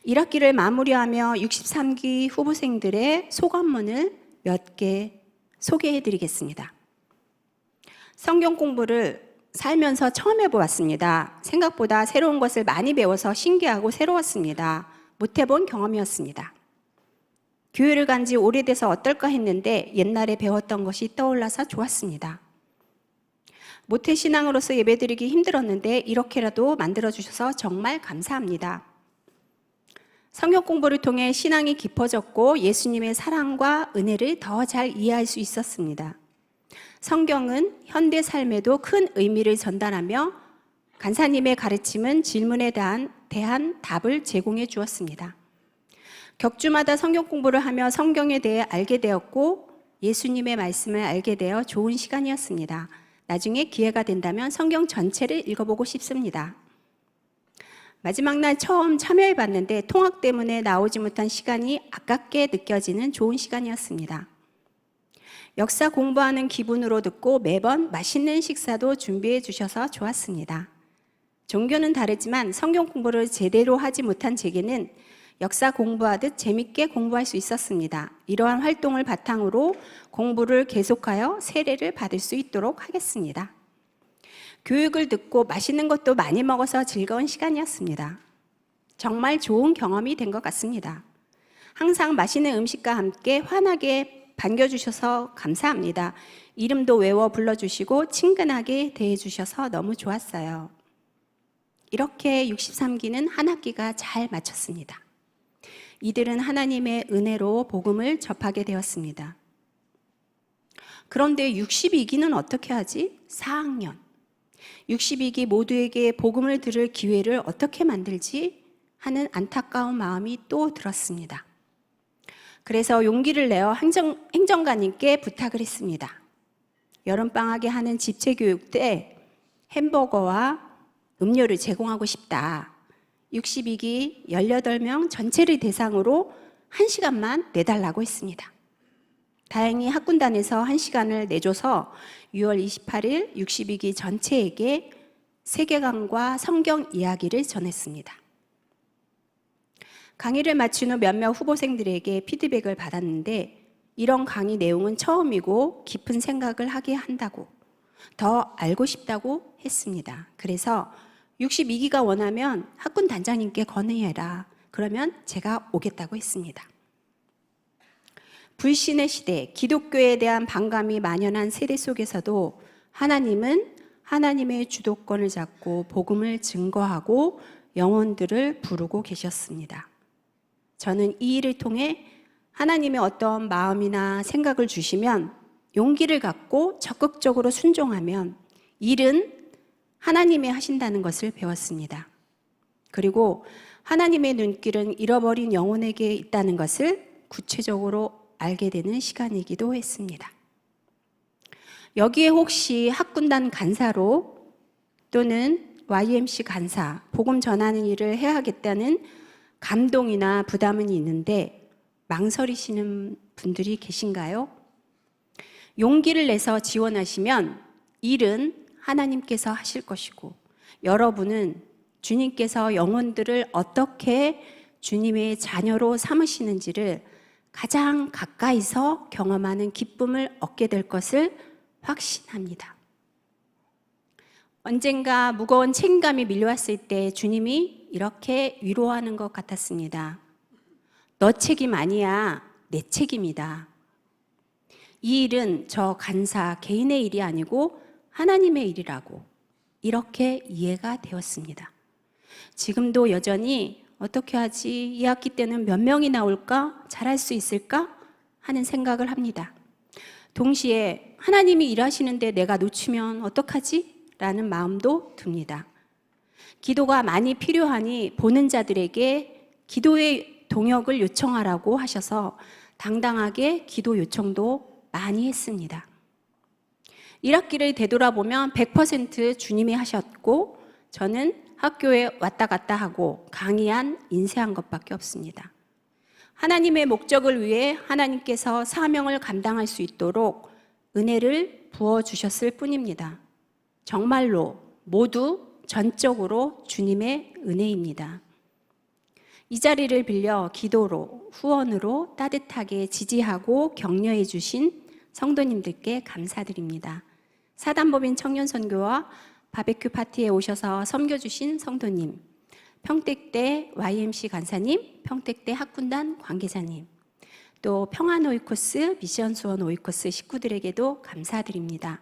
1학기를 마무리하며 63기 후보생들의 소감문을 몇 개 소개해 드리겠습니다. 성경 공부를 살면서 처음 해보았습니다. 생각보다 새로운 것을 많이 배워서 신기하고 새로웠습니다. 못 해본 경험이었습니다. 교회를 간 지 오래돼서 어떨까 했는데 옛날에 배웠던 것이 떠올라서 좋았습니다. 모태신앙으로서 예배드리기 힘들었는데 이렇게라도 만들어주셔서 정말 감사합니다. 성경 공부를 통해 신앙이 깊어졌고 예수님의 사랑과 은혜를 더 잘 이해할 수 있었습니다. 성경은 현대 삶에도 큰 의미를 전달하며 간사님의 가르침은 질문에 대한 답을 제공해 주었습니다. 격주마다 성경 공부를 하며 성경에 대해 알게 되었고 예수님의 말씀을 알게 되어 좋은 시간이었습니다. 나중에 기회가 된다면 성경 전체를 읽어보고 싶습니다. 마지막 날 처음 참여해 봤는데 통학 때문에 나오지 못한 시간이 아깝게 느껴지는 좋은 시간이었습니다. 역사 공부하는 기분으로 듣고 매번 맛있는 식사도 준비해 주셔서 좋았습니다. 종교는 다르지만 성경 공부를 제대로 하지 못한 제게는 역사 공부하듯 재밌게 공부할 수 있었습니다. 이러한 활동을 바탕으로 공부를 계속하여 세례를 받을 수 있도록 하겠습니다. 교육을 듣고 맛있는 것도 많이 먹어서 즐거운 시간이었습니다. 정말 좋은 경험이 된 것 같습니다. 항상 맛있는 음식과 함께 환하게 반겨주셔서 감사합니다. 이름도 외워 불러주시고 친근하게 대해주셔서 너무 좋았어요. 이렇게 63기는 한 학기가 잘 마쳤습니다. 이들은 하나님의 은혜로 복음을 접하게 되었습니다. 그런데 62기는 어떻게 하지? 4학년. 62기 모두에게 복음을 들을 기회를 어떻게 만들지 하는 안타까운 마음이 또 들었습니다. 그래서 용기를 내어 행정관님께 부탁을 했습니다. 여름방학에 하는 집체교육 때 햄버거와 음료를 제공하고 싶다. 62기 18명 전체를 대상으로 1시간만 내달라고 했습니다. 다행히 학군단에서 1시간을 내줘서 6월 28일 62기 전체에게 세계관과 성경 이야기를 전했습니다. 강의를 마친 후 몇몇 후보생들에게 피드백을 받았는데 이런 강의 내용은 처음이고 깊은 생각을 하게 한다고 더 알고 싶다고 했습니다. 그래서 62기가 원하면 학군 단장님께 건의해라. 그러면 제가 오겠다고 했습니다. 불신의 시대, 기독교에 대한 반감이 만연한 세대 속에서도 하나님은 하나님의 주도권을 잡고 복음을 증거하고 영혼들을 부르고 계셨습니다. 저는 이 일을 통해 하나님의 어떤 마음이나 생각을 주시면 용기를 갖고 적극적으로 순종하면 일은 하나님이 하신다는 것을 배웠습니다. 그리고 하나님의 눈길은 잃어버린 영혼에게 있다는 것을 구체적으로 알게 되는 시간이기도 했습니다. 여기에 혹시 학군단 간사로 또는 YMC 간사, 복음 전하는 일을 해야겠다는 감동이나 부담은 있는데 망설이시는 분들이 계신가요? 용기를 내서 지원하시면 일은 하나님께서 하실 것이고 여러분은 주님께서 영혼들을 어떻게 주님의 자녀로 삼으시는지를 가장 가까이서 경험하는 기쁨을 얻게 될 것을 확신합니다. 언젠가 무거운 책임감이 밀려왔을 때 주님이 이렇게 위로하는 것 같았습니다. 너 책임 아니야, 내 책임이다. 이 일은 저 간사 개인의 일이 아니고 하나님의 일이라고 이렇게 이해가 되었습니다. 지금도 여전히 어떻게 하지? 2학기 때는 몇 명이 나올까? 잘할 수 있을까? 하는 생각을 합니다. 동시에 하나님이 일하시는데 내가 놓치면 어떡하지? 라는 마음도 듭니다. 기도가 많이 필요하니 보는 자들에게 기도의 동역을 요청하라고 하셔서 당당하게 기도 요청도 많이 했습니다. 1학기를 되돌아보면 100% 주님이 하셨고 저는 학교에 왔다 갔다 하고 강의한 인쇄한 것밖에 없습니다. 하나님의 목적을 위해 하나님께서 사명을 감당할 수 있도록 은혜를 부어주셨을 뿐입니다. 정말로 모두 전적으로 주님의 은혜입니다. 이 자리를 빌려 기도로, 후원으로 따뜻하게 지지하고 격려해 주신 성도님들께 감사드립니다. 사단법인 청년선교와 바베큐 파티에 오셔서 섬겨주신 성도님, 평택대 YMC 간사님, 평택대 학군단 관계자님, 또 평안오이코스 미션수원 오이코스 식구들에게도 감사드립니다.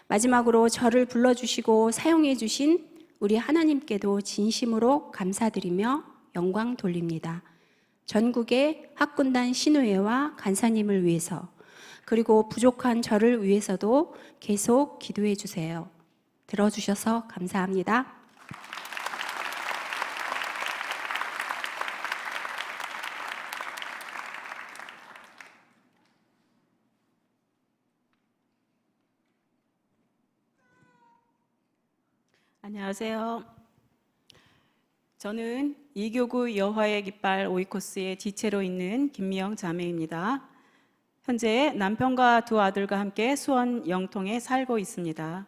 마지막으로 저를 불러주시고 사용해 주신 우리 하나님께도 진심으로 감사드리며 영광 돌립니다. 전국의 학군단 신우회와 간사님을 위해서 그리고 부족한 저를 위해서도 계속 기도해 주세요. 들어주셔서 감사합니다. 안녕하세요. 저는 이교구 여화의 깃발 오이코스의 지체로 있는 김미영 자매입니다. 현재 남편과 두 아들과 함께 수원 영통에 살고 있습니다.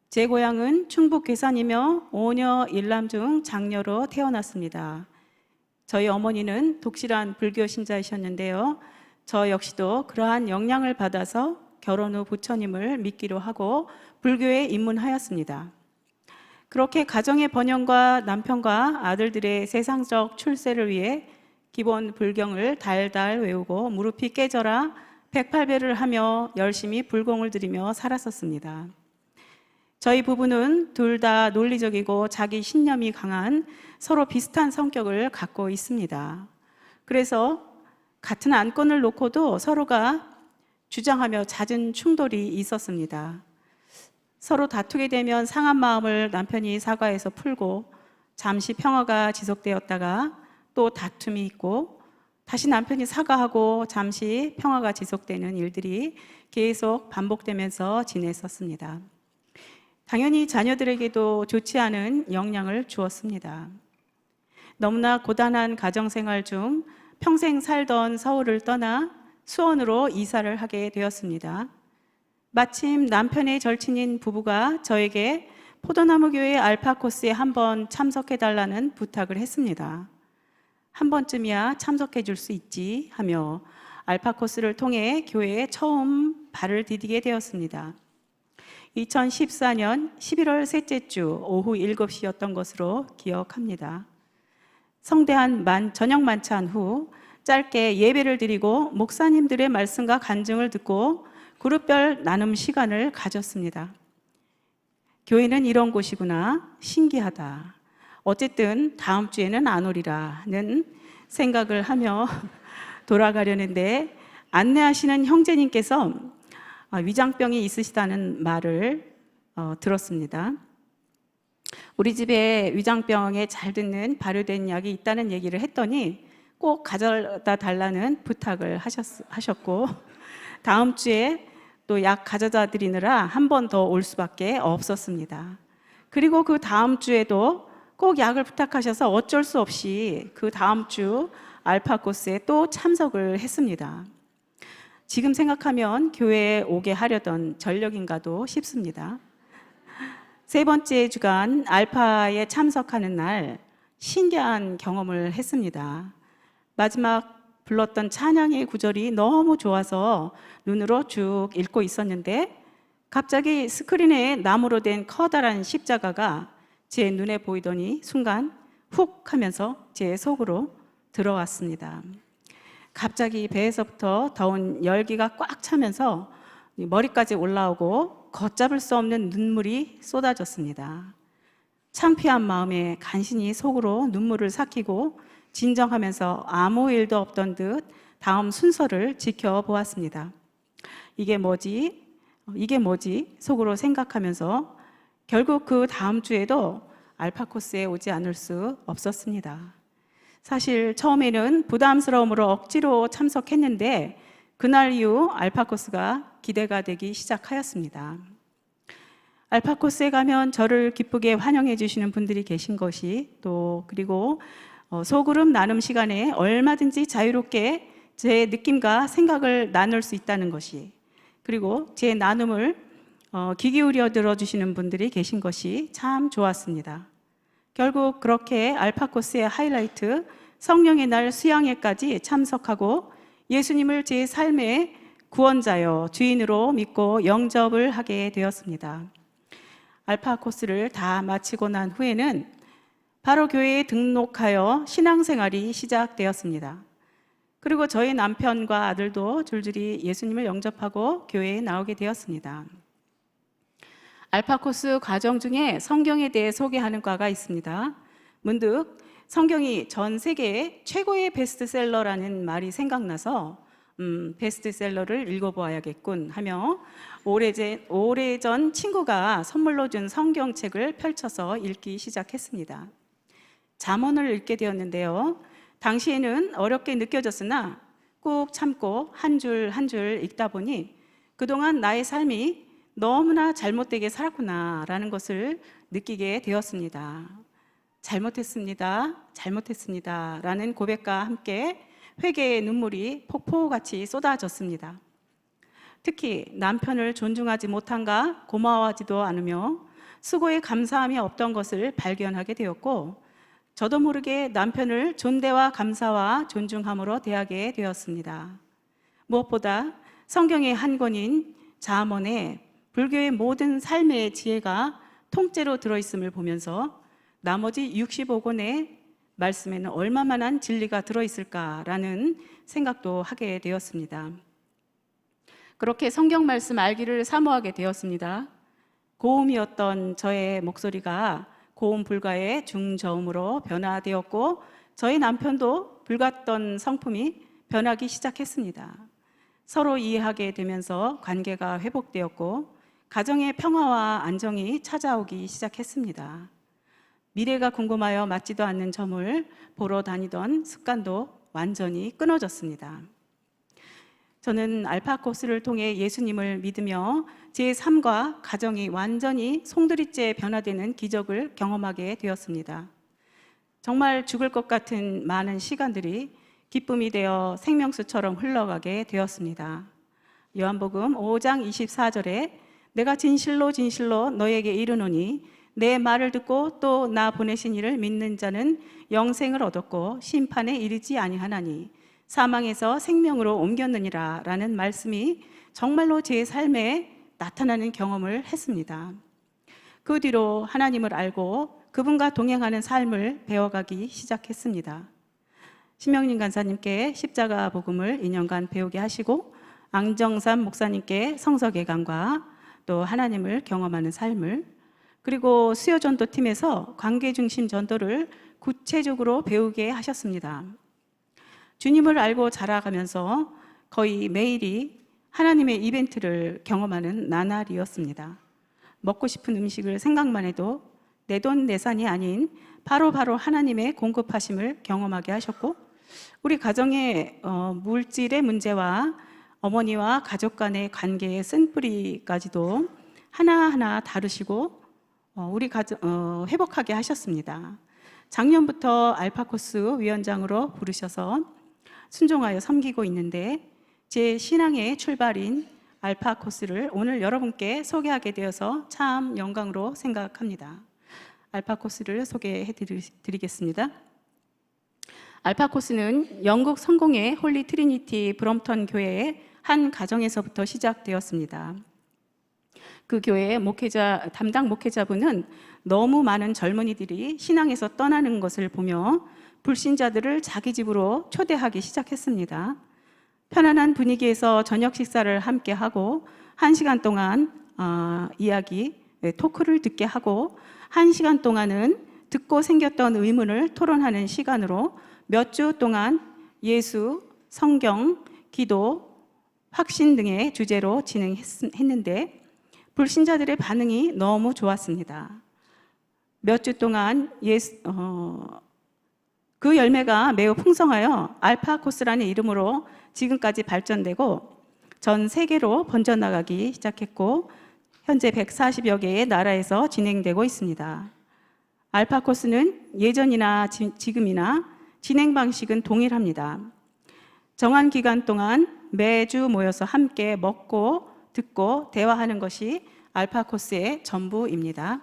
제 고향은 충북 괴산이며 5녀 1남 중 장녀로 태어났습니다. 저희 어머니는 독실한 불교 신자이셨는데요. 저 역시도 그러한 영향을 받아서 결혼 후 부처님을 믿기로 하고 불교에 입문하였습니다. 그렇게 가정의 번영과 남편과 아들들의 세상적 출세를 위해 기본 불경을 달달 외우고 무릎이 깨져라 108배를 하며 열심히 불공을 들이며 살았었습니다. 저희 부부는 둘 다 논리적이고 자기 신념이 강한 서로 비슷한 성격을 갖고 있습니다. 그래서 같은 안건을 놓고도 서로가 주장하며 잦은 충돌이 있었습니다. 서로 다투게 되면 상한 마음을 남편이 사과해서 풀고 잠시 평화가 지속되었다가 또 다툼이 있고 다시 남편이 사과하고 잠시 평화가 지속되는 일들이 계속 반복되면서 지냈었습니다. 당연히 자녀들에게도 좋지 않은 영향을 주었습니다. 너무나 고단한 가정생활 중 평생 살던 서울을 떠나 수원으로 이사를 하게 되었습니다. 마침 남편의 절친인 부부가 저에게 포도나무교회 알파 코스에 한번 참석해달라는 부탁을 했습니다. 한 번쯤이야 참석해 줄 수 있지 하며 알파 코스를 통해 교회에 처음 발을 디디게 되었습니다. 2014년 11월 셋째 주 오후 7시였던 것으로 기억합니다. 성대한 저녁 만찬 후 짧게 예배를 드리고 목사님들의 말씀과 간증을 듣고 그룹별 나눔 시간을 가졌습니다. 교회는 이런 곳이구나, 신기하다. 어쨌든 다음 주에는 안 오리라는 생각을 하며 돌아가려는데 안내하시는 형제님께서 위장병이 있으시다는 말을 들었습니다. 우리 집에 위장병에 잘 듣는 발효된 약이 있다는 얘기를 했더니 꼭 가져다 달라는 부탁을 하셨고 다음 주에 또 약 가져다 드리느라 한 번 더 올 수밖에 없었습니다. 그리고 그 다음 주에도 꼭 약을 부탁하셔서 어쩔 수 없이 그 다음 주 알파 코스에 또 참석을 했습니다. 지금 생각하면 교회에 오게 하려던 전력인가도 싶습니다. 세 번째 주간 알파에 참석하는 날 신기한 경험을 했습니다. 마지막 불렀던 찬양의 구절이 너무 좋아서 눈으로 쭉 읽고 있었는데 갑자기 스크린에 나무로 된 커다란 십자가가 제 눈에 보이더니 순간 훅 하면서 제 속으로 들어왔습니다. 갑자기 배에서부터 더운 열기가 꽉 차면서 머리까지 올라오고 걷잡을 수 없는 눈물이 쏟아졌습니다. 창피한 마음에 간신히 속으로 눈물을 삭히고 진정하면서 아무 일도 없던 듯 다음 순서를 지켜보았습니다. 이게 뭐지? 속으로 생각하면서 결국 그 다음 주에도 알파 코스에 오지 않을 수 없었습니다. 사실 처음에는 부담스러움으로 억지로 참석했는데 그날 이후 알파 코스가 기대가 되기 시작하였습니다. 알파 코스에 가면 저를 기쁘게 환영해 주시는 분들이 계신 것이 또 그리고 소그룹 나눔 시간에 얼마든지 자유롭게 제 느낌과 생각을 나눌 수 있다는 것이 그리고 제 나눔을 귀 기울여 들어주시는 분들이 계신 것이 참 좋았습니다. 결국 그렇게 알파 코스의 하이라이트 성령의 날 수양회까지 참석하고 예수님을 제 삶의 구원자여 주인으로 믿고 영접을 하게 되었습니다. 알파 코스를 다 마치고 난 후에는 바로 교회에 등록하여 신앙생활이 시작되었습니다. 그리고 저희 남편과 아들도 줄줄이 예수님을 영접하고 교회에 나오게 되었습니다. 알파 코스 과정 중에 성경에 대해 소개하는 과가 있습니다. 문득 성경이 전 세계 최고의 베스트셀러라는 말이 생각나서 베스트셀러를 읽어보아야겠군 하며 오래전 친구가 선물로 준 성경책을 펼쳐서 읽기 시작했습니다. 잠언을 읽게 되었는데요. 당시에는 어렵게 느껴졌으나 꾹 참고 한 줄 한 줄 읽다 보니 그동안 나의 삶이 너무나 잘못되게 살았구나라는 것을 느끼게 되었습니다. 잘못했습니다 라는 고백과 함께 회개의 눈물이 폭포같이 쏟아졌습니다. 특히 남편을 존중하지 못한가 고마워하지도 않으며 수고에 감사함이 없던 것을 발견하게 되었고 저도 모르게 남편을 존대와 감사와 존중함으로 대하게 되었습니다. 무엇보다 성경의 한 권인 잠언에 불교의 모든 삶의 지혜가 통째로 들어있음을 보면서 나머지 65권의 말씀에는 얼마만한 진리가 들어있을까라는 생각도 하게 되었습니다. 그렇게 성경 말씀 알기를 사모하게 되었습니다. 고음이었던 저의 목소리가 고음 불가의 중저음으로 변화되었고 저희 남편도 불같던 성품이 변하기 시작했습니다. 서로 이해하게 되면서 관계가 회복되었고 가정의 평화와 안정이 찾아오기 시작했습니다. 미래가 궁금하여 맞지도 않는 점을 보러 다니던 습관도 완전히 끊어졌습니다. 저는 알파 코스를 통해 예수님을 믿으며 제 삶과 가정이 완전히 송두리째 변화되는 기적을 경험하게 되었습니다. 정말 죽을 것 같은 많은 시간들이 기쁨이 되어 생명수처럼 흘러가게 되었습니다. 요한복음 5장 24절에 내가 진실로 너에게 이르노니 내 말을 듣고 또 나 보내신 이를 믿는 자는 영생을 얻었고 심판에 이르지 아니하나니 사망에서 생명으로 옮겼느니라 라는 말씀이 정말로 제 삶에 나타나는 경험을 했습니다. 그 뒤로 하나님을 알고 그분과 동행하는 삶을 배워가기 시작했습니다. 신명림 간사님께 십자가 복음을 2년간 배우게 하시고 앙정삼 목사님께 성서 개강과 또 하나님을 경험하는 삶을 그리고 수요 전도 팀에서 관계 중심 전도를 구체적으로 배우게 하셨습니다. 주님을 알고 자라가면서 거의 매일이 하나님의 이벤트를 경험하는 나날이었습니다. 먹고 싶은 음식을 생각만 해도 내돈내산이 아닌 바로바로 하나님의 공급하심을 경험하게 하셨고, 우리 가정의 물질의 문제와 어머니와 가족 간의 관계의 쓴뿌리까지도 하나하나 다루시고 우리 가정 회복하게 하셨습니다. 작년부터 알파코스 위원장으로 부르셔서 순종하여 섬기고 있는데, 제 신앙의 출발인 알파코스를 오늘 여러분께 소개하게 되어서 참 영광으로 생각합니다. 알파코스를 소개해 드리겠습니다. 알파코스는 영국 성공의 홀리 트리니티 브럼턴 교회의 한 가정에서부터 시작되었습니다. 그 교회의 담당 목회자분은 너무 많은 젊은이들이 신앙에서 떠나는 것을 보며 불신자들을 자기 집으로 초대하기 시작했습니다. 편안한 분위기에서 저녁 식사를 함께 하고 1시간 동안 토크를 듣게 하고 1시간 동안은 듣고 생겼던 의문을 토론하는 시간으로 몇 주 동안 예수, 성경, 기도, 확신 등의 주제로 진행했는데 불신자들의 반응이 너무 좋았습니다. 몇 주 동안 그 열매가 매우 풍성하여 알파코스라는 이름으로 지금까지 발전되고 전 세계로 번져나가기 시작했고 현재 140여 개의 나라에서 진행되고 있습니다. 알파코스는 예전이나 지금이나 진행 방식은 동일합니다. 정한 기간 동안 매주 모여서 함께 먹고 듣고 대화하는 것이 알파코스의 전부입니다.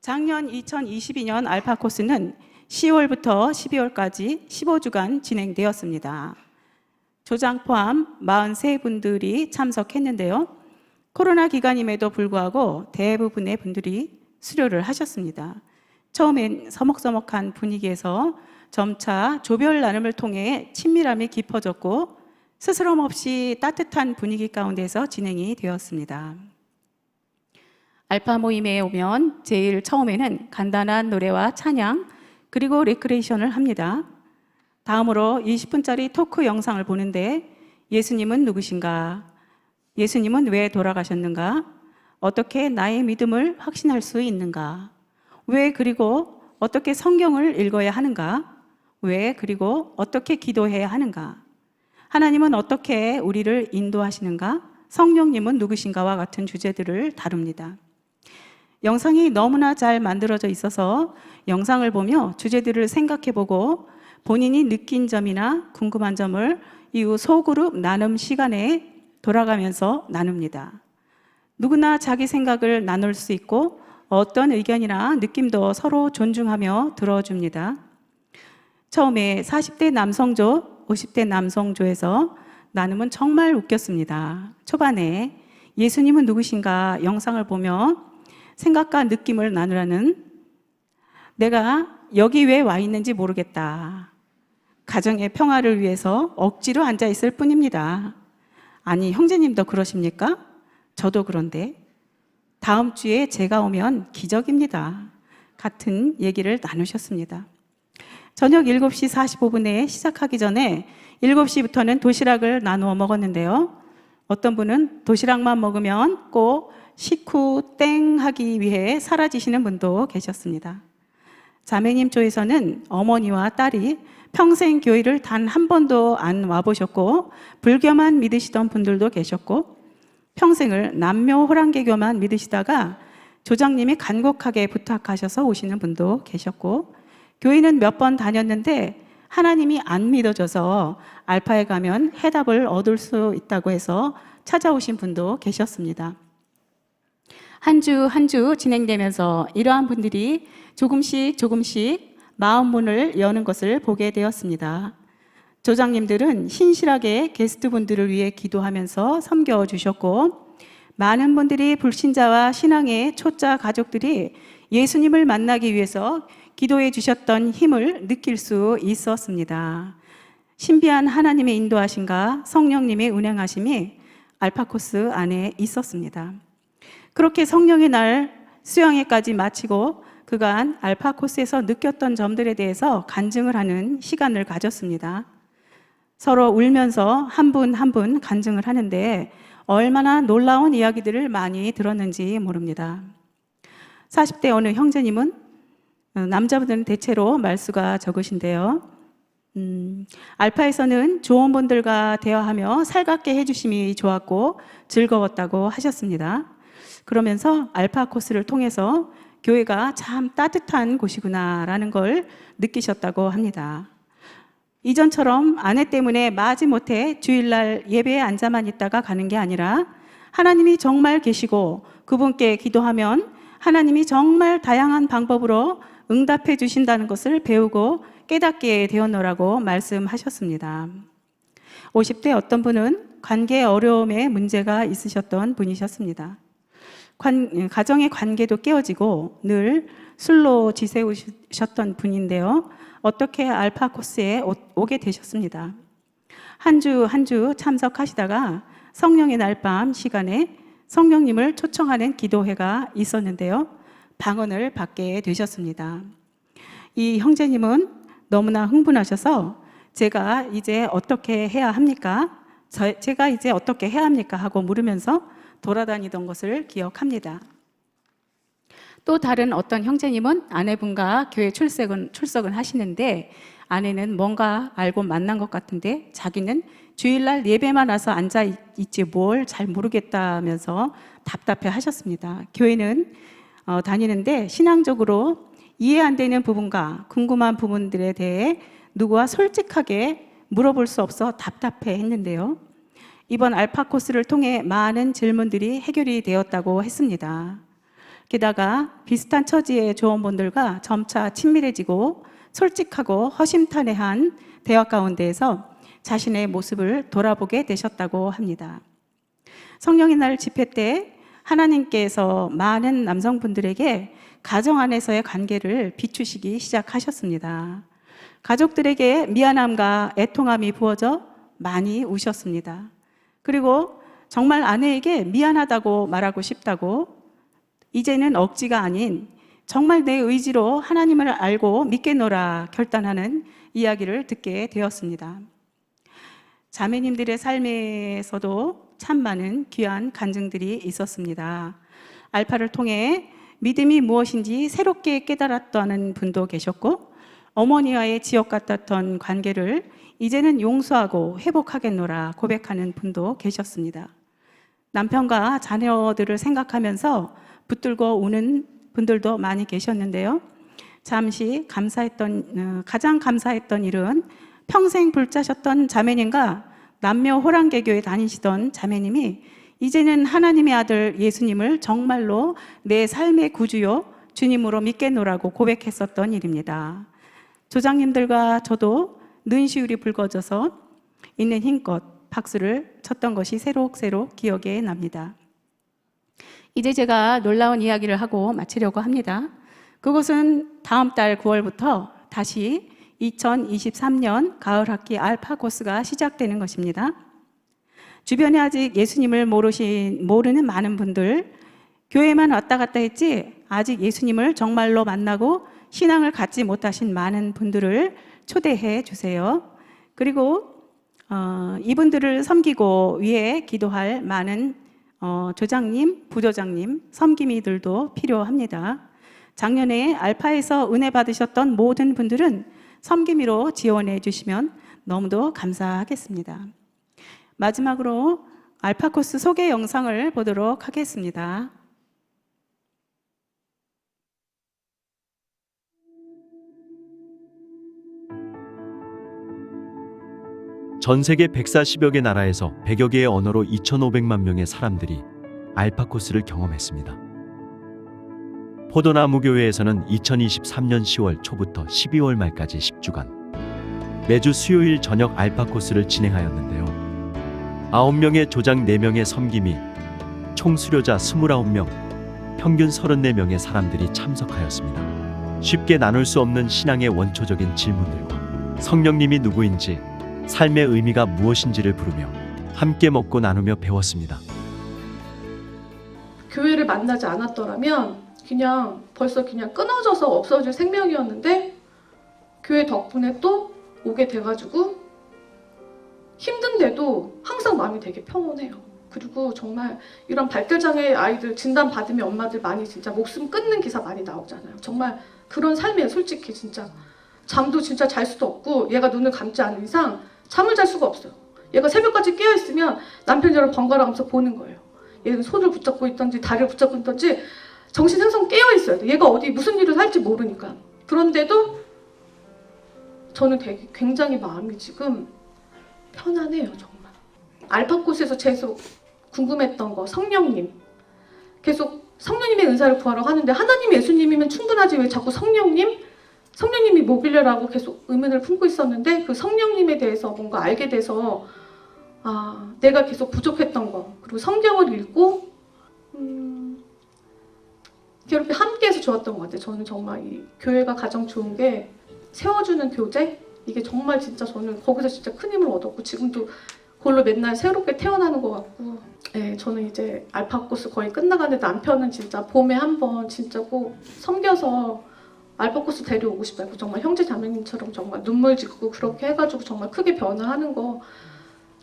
작년 2022년 알파코스는 10월부터 12월까지 15주간 진행되었습니다. 조장 포함 43분들이 참석했는데요. 코로나 기간임에도 불구하고 대부분의 분들이 수료를 하셨습니다. 처음엔 서먹서먹한 분위기에서 점차 조별 나눔을 통해 친밀함이 깊어졌고 스스럼 없이 따뜻한 분위기 가운데서 진행이 되었습니다. 알파 모임에 오면 제일 처음에는 간단한 노래와 찬양 그리고 레크레이션을 합니다. 다음으로 20분짜리 토크 영상을 보는데 예수님은 누구신가? 예수님은 왜 돌아가셨는가? 어떻게 나의 믿음을 확신할 수 있는가? 왜 그리고 어떻게 성경을 읽어야 하는가? 왜 그리고 어떻게 기도해야 하는가? 하나님은 어떻게 우리를 인도하시는가? 성령님은 누구신가와 같은 주제들을 다룹니다. 영상이 너무나 잘 만들어져 있어서 영상을 보며 주제들을 생각해보고 본인이 느낀 점이나 궁금한 점을 이후 소그룹 나눔 시간에 돌아가면서 나눕니다. 누구나 자기 생각을 나눌 수 있고 어떤 의견이나 느낌도 서로 존중하며 들어줍니다. 처음에 40대 남성조, 50대 남성조에서 나눔은 정말 웃겼습니다. 초반에 예수님은 누구신가 영상을 보며 생각과 느낌을 나누라는 내가 여기 왜 와 있는지 모르겠다. 가정의 평화를 위해서 억지로 앉아 있을 뿐입니다. 아니, 형제님도 그러십니까? 저도 그런데 다음 주에 제가 오면 기적입니다. 같은 얘기를 나누셨습니다. 저녁 7시 45분에 시작하기 전에 7시부터는 도시락을 나누어 먹었는데요. 어떤 분은 도시락만 먹으면 꼭 식후 땡 하기 위해 사라지시는 분도 계셨습니다. 자매님 조에서는 어머니와 딸이 평생 교회를 단 한 번도 안 와보셨고 불교만 믿으시던 분들도 계셨고 평생을 남묘 호랑개교만 믿으시다가 조장님이 간곡하게 부탁하셔서 오시는 분도 계셨고 교회는 몇 번 다녔는데 하나님이 안 믿어져서 알파에 가면 해답을 얻을 수 있다고 해서 찾아오신 분도 계셨습니다. 한 주 한 주 진행되면서 이러한 분들이 조금씩 마음 문을 여는 것을 보게 되었습니다. 조장님들은 신실하게 게스트분들을 위해 기도하면서 섬겨주셨고 많은 분들이 불신자와 신앙의 초짜 가족들이 예수님을 만나기 위해서 기도해 주셨던 힘을 느낄 수 있었습니다. 신비한 하나님의 인도하심과 성령님의 운행하심이 알파코스 안에 있었습니다. 그렇게 성령의 날 수양회까지 마치고 그간 알파 코스에서 느꼈던 점들에 대해서 간증을 하는 시간을 가졌습니다. 서로 울면서 한 분 한 분 간증을 하는데 얼마나 놀라운 이야기들을 많이 들었는지 모릅니다. 40대 어느 형제님은 남자분들은 대체로 말수가 적으신데요. 알파에서는 좋은 분들과 대화하며 살갑게 해주심이 좋았고 즐거웠다고 하셨습니다. 그러면서 알파 코스를 통해서 교회가 참 따뜻한 곳이구나라는 걸 느끼셨다고 합니다. 이전처럼 아내 때문에 마지못해 주일날 예배에 앉아만 있다가 가는 게 아니라 하나님이 정말 계시고 그분께 기도하면 하나님이 정말 다양한 방법으로 응답해 주신다는 것을 배우고 깨닫게 되었노라고 말씀하셨습니다. 50대 어떤 분은 관계 어려움에 문제가 있으셨던 분이셨습니다. 가정의 관계도 깨어지고 늘 술로 지새우셨던 분인데요. 어떻게 알파 코스에 오게 되셨습니다. 한 주 한 주 참석하시다가 성령의 날밤 시간에 성령님을 초청하는 기도회가 있었는데요. 방언을 받게 되셨습니다. 이 형제님은 너무나 흥분하셔서 제가 이제 어떻게 해야 합니까? 제가 이제 어떻게 해야 합니까? 하고 물으면서 돌아다니던 것을 기억합니다. 또 다른 어떤 형제님은 아내분과 교회 출석은 하시는데 아내는 뭔가 알고 만난 것 같은데 자기는 주일날 예배만 와서 앉아있지 뭘 잘 모르겠다면서 답답해 하셨습니다. 교회는 다니는데 신앙적으로 이해 안 되는 부분과 궁금한 부분들에 대해 누구와 솔직하게 물어볼 수 없어 답답해 했는데요. 이번 알파 코스를 통해 많은 질문들이 해결이 되었다고 했습니다. 게다가 비슷한 처지의 조원분들과 점차 친밀해지고 솔직하고 허심탄회한 대화 가운데에서 자신의 모습을 돌아보게 되셨다고 합니다. 성령의 날 집회 때 하나님께서 많은 남성분들에게 가정 안에서의 관계를 비추시기 시작하셨습니다. 가족들에게 미안함과 애통함이 부어져 많이 우셨습니다. 그리고 정말 아내에게 미안하다고 말하고 싶다고 이제는 억지가 아닌 정말 내 의지로 하나님을 알고 믿겠노라 결단하는 이야기를 듣게 되었습니다. 자매님들의 삶에서도 참 많은 귀한 간증들이 있었습니다. 알파를 통해 믿음이 무엇인지 새롭게 깨달았다는 분도 계셨고 어머니와의 지옥 같았던 관계를 이제는 용서하고 회복하겠노라 고백하는 분도 계셨습니다. 남편과 자녀들을 생각하면서 붙들고 우는 분들도 많이 계셨는데요. 잠시 가장 감사했던 일은 평생 불자셨던 자매님과 남녀 호랑개교에 다니시던 자매님이 이제는 하나님의 아들 예수님을 정말로 내 삶의 구주요 주님으로 믿겠노라고 고백했었던 일입니다. 조장님들과 저도 눈시울이 붉어져서 있는 힘껏 박수를 쳤던 것이 새록새록 기억에 납니다. 이제 제가 놀라운 이야기를 하고 마치려고 합니다. 그것은 다음 달 9월부터 다시 2023년 가을 학기 알파 코스가 시작되는 것입니다. 주변에 아직 예수님을 모르는 많은 분들, 교회만 왔다 갔다 했지 아직 예수님을 정말로 만나고 신앙을 갖지 못하신 많은 분들을 초대해 주세요. 그리고 이분들을 섬기고 위해 기도할 많은 조장님, 부조장님, 섬김이들도 필요합니다. 작년에 알파에서 은혜 받으셨던 모든 분들은 섬김이로 지원해 주시면 너무도 감사하겠습니다. 마지막으로 알파 코스 소개 영상을 보도록 하겠습니다. 전 세계 140여 개 나라에서 100여 개의 언어로 2,500만 명의 사람들이 알파 코스를 경험했습니다. 포도나무 교회에서는 2023년 10월 초부터 12월 말까지 10주간 매주 수요일 저녁 알파 코스를 진행하였는데요. 9명의 조장 4명의 섬김이 총 수료자 29명, 평균 34명의 사람들이 참석하였습니다. 쉽게 나눌 수 없는 신앙의 원초적인 질문들과 성령님이 누구인지, 삶의 의미가 무엇인지를 부르며 함께 먹고 나누며 배웠습니다. 교회를 만나지 않았더라면 그냥 벌써 그냥 끊어져서 없어질 생명이었는데 교회 덕분에 또 오게 돼가지고 힘든데도 항상 마음이 되게 평온해요. 그리고 정말 이런 발달장애 아이들 진단 받으면 엄마들 많이 진짜 목숨 끊는 기사 많이 나오잖아요. 정말 그런 삶이에요. 솔직히 진짜 잠도 진짜 잘 수도 없고 얘가 눈을 감지 않는 이상 잠을 잘 수가 없어요. 얘가 새벽까지 깨어있으면 남편이랑 번갈아 가면서 보는 거예요. 얘는 손을 붙잡고 있던지 다리를 붙잡고 있던지 정신 항상 깨어있어야 돼. 얘가 어디 무슨 일을 할지 모르니까. 그런데도 저는 되게 굉장히 마음이 지금 편안해요. 정말. 알파코스에서 계속 궁금했던 거 성령님. 계속 성령님의 은사를 구하러 하는데 하나님 예수님이면 충분하지 왜 자꾸 성령님이 뭐길래라고 계속 의문을 품고 있었는데 그 성령님에 대해서 뭔가 알게 돼서 내가 계속 부족했던 거 그리고 성경을 읽고 이렇게 함께해서 좋았던 것 같아요. 저는 정말 이 교회가 가장 좋은 게 세워주는 교제 이게 정말 진짜 저는 거기서 진짜 큰 힘을 얻었고 지금도 그걸로 맨날 새롭게 태어나는 것 같고 네, 저는 이제 알파코스 거의 끝나가는데 남편은 진짜 봄에 한번 진짜 꼭 섬겨서 알파코스 데려오고 싶어요. 정말 형제 자매님처럼 정말 눈물 짓고 그렇게 해가지고 정말 크게 변화하는 거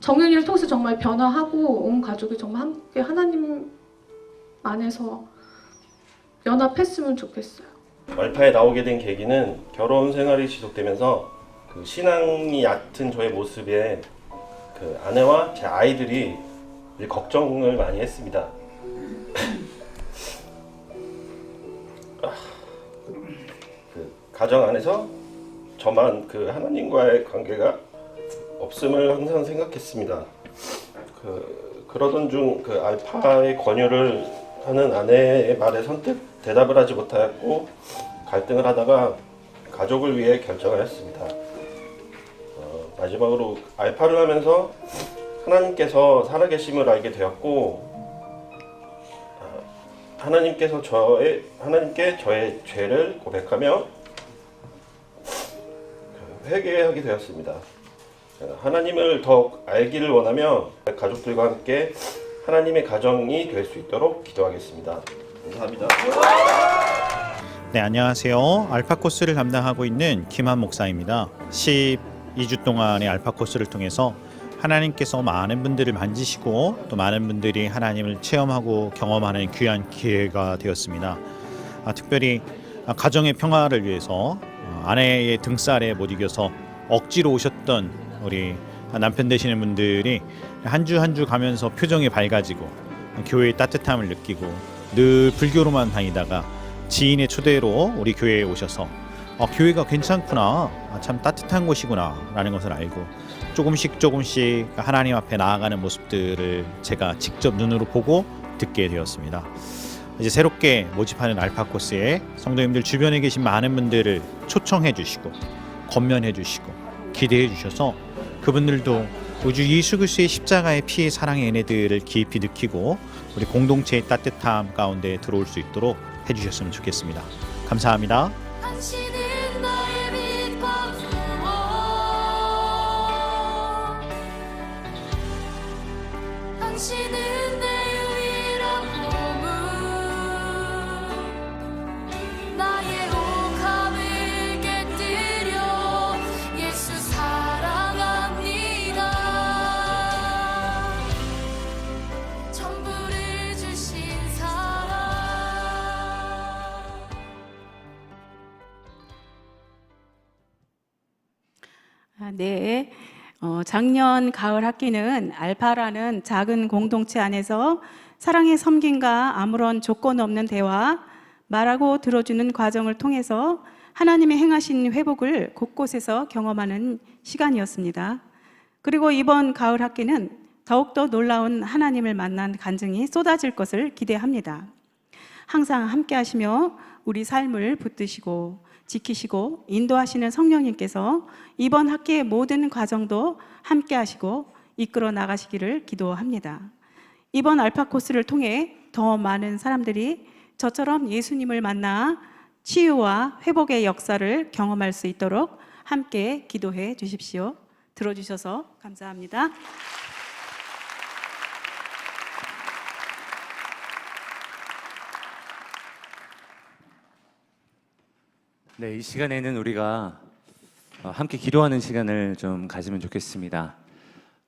정연이를 통해서 정말 변화하고 온 가족이 정말 함께 하나님 안에서 연합했으면 좋겠어요. 알파에 나오게 된 계기는 결혼 생활이 지속되면서 그 신앙이 얕은 저의 모습에 그 아내와 제 아이들이 늘 걱정을 많이 했습니다. 그 가정 안에서 저만 그 하나님과의 관계가 없음을 항상 생각했습니다. 그러던 중 그 알파의 권유를 하는 아내의 말에 선뜻 대답을 하지 못하였고 갈등을 하다가 가족을 위해 결정을 했습니다. 마지막으로 알파를 하면서 하나님께서 살아계심을 알게 되었고 하나님께 저의 죄를 고백하며 회개하게 되었습니다. 하나님을 더욱 알기를 원하며 가족들과 함께 하나님의 가정이 될 수 있도록 기도하겠습니다. 감사합니다. 네, 안녕하세요. 알파코스를 담당하고 있는 김한 목사입니다. 12주 동안의 알파코스를 통해서 하나님께서 많은 분들을 만지시고 또 많은 분들이 하나님을 체험하고 경험하는 귀한 기회가 되었습니다. 특별히 가정의 평화를 위해서 아내의 등살에 못 이겨서 억지로 오셨던 우리 남편 되시는 분들이 한 주 한 주 가면서 표정이 밝아지고 교회의 따뜻함을 느끼고 늘 불교로만 다니다가 지인의 초대로 우리 교회에 오셔서 교회가 괜찮구나, 참 따뜻한 곳이구나 라는 것을 알고 조금씩 하나님 앞에 나아가는 모습들을 제가 직접 눈으로 보고 듣게 되었습니다. 이제 새롭게 모집하는 알파코스에 성도님들 주변에 계신 많은 분들을 초청해 주시고 권면해 주시고 기대해 주셔서 그분들도 우주 예수 그리스도의 십자가의 피의 사랑의 은혜들을 깊이 느끼고 우리 공동체의 따뜻함 가운데 들어올 수 있도록 해주셨으면 좋겠습니다. 감사합니다. 당신은 나의 빛과 소원, 당신은 내 유일한 보물, 나의 옥함을 깨뜨려 예수 사랑합니다. 전부를 주신 사랑. 네. 작년 가을 학기는 알파라는 작은 공동체 안에서 사랑의 섬김과 아무런 조건 없는 대화, 말하고 들어주는 과정을 통해서 하나님의 행하신 회복을 곳곳에서 경험하는 시간이었습니다. 그리고 이번 가을 학기는 더욱더 놀라운 하나님을 만난 간증이 쏟아질 것을 기대합니다. 항상 함께 하시며 우리 삶을 붙드시고 지키시고 인도하시는 성령님께서 이번 학기의 모든 과정도 함께 하시고 이끌어 나가시기를 기도합니다. 이번 알파 코스를 통해 더 많은 사람들이 저처럼 예수님을 만나 치유와 회복의 역사를 경험할 수 있도록 함께 기도해 주십시오. 들어주셔서 감사합니다. 네, 이 시간에는 우리가 함께 기도하는 시간을 좀 가지면 좋겠습니다.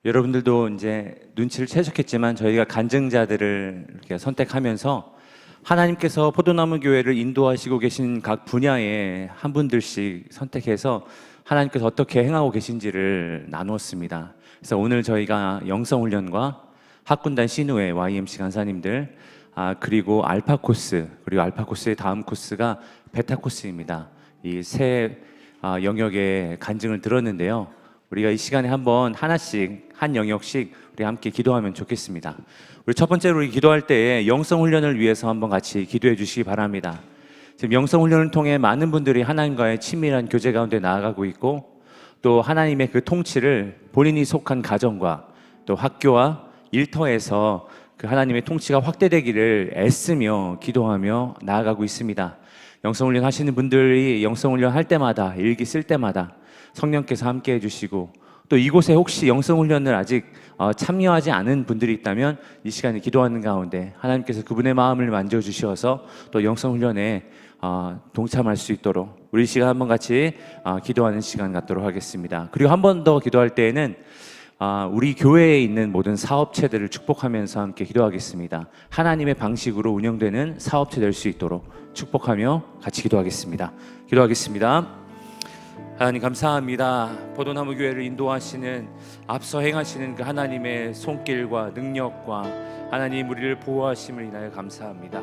여러분들도 이제 눈치를 채셨겠지만 저희가 간증자들을 이렇게 선택하면서 하나님께서 포도나무 교회를 인도하시고 계신 각 분야에 한 분들씩 선택해서 하나님께서 어떻게 행하고 계신지를 나누었습니다. 그래서 오늘 저희가 영성훈련과 학군단 신우회 YMC 간사님들 그리고 알파 코스, 그리고 알파 코스의 다음 코스가 베타 코스입니다. 이 세 영역의 간증을 들었는데요. 우리가 이 시간에 한번 하나씩 한 영역씩 우리 함께 기도하면 좋겠습니다. 우리 첫 번째로 우리 기도할 때에 영성 훈련을 위해서 한번 같이 기도해 주시기 바랍니다. 지금 영성 훈련을 통해 많은 분들이 하나님과의 친밀한 교제 가운데 나아가고 있고 또 하나님의 그 통치를 본인이 속한 가정과 또 학교와 일터에서 그 하나님의 통치가 확대되기를 애쓰며 기도하며 나아가고 있습니다. 영성훈련 하시는 분들이 영성훈련 할 때마다 일기 쓸 때마다 성령께서 함께 해주시고 또 이곳에 혹시 영성훈련을 아직 참여하지 않은 분들이 있다면 이 시간에 기도하는 가운데 하나님께서 그분의 마음을 만져주셔서 또 영성훈련에 동참할 수 있도록 우리 시간 한번 같이 기도하는 시간 갖도록 하겠습니다. 그리고 한 번 더 기도할 때에는 우리 교회에 있는 모든 사업체들을 축복하면서 함께 기도하겠습니다. 하나님의 방식으로 운영되는 사업체 될 수 있도록 축복하며 같이 기도하겠습니다. 기도하겠습니다. 하나님 감사합니다. 포도나무 교회를 인도하시는 앞서 행하시는 그 하나님의 손길과 능력과 하나님 우리를 보호하심을 인하여 감사합니다.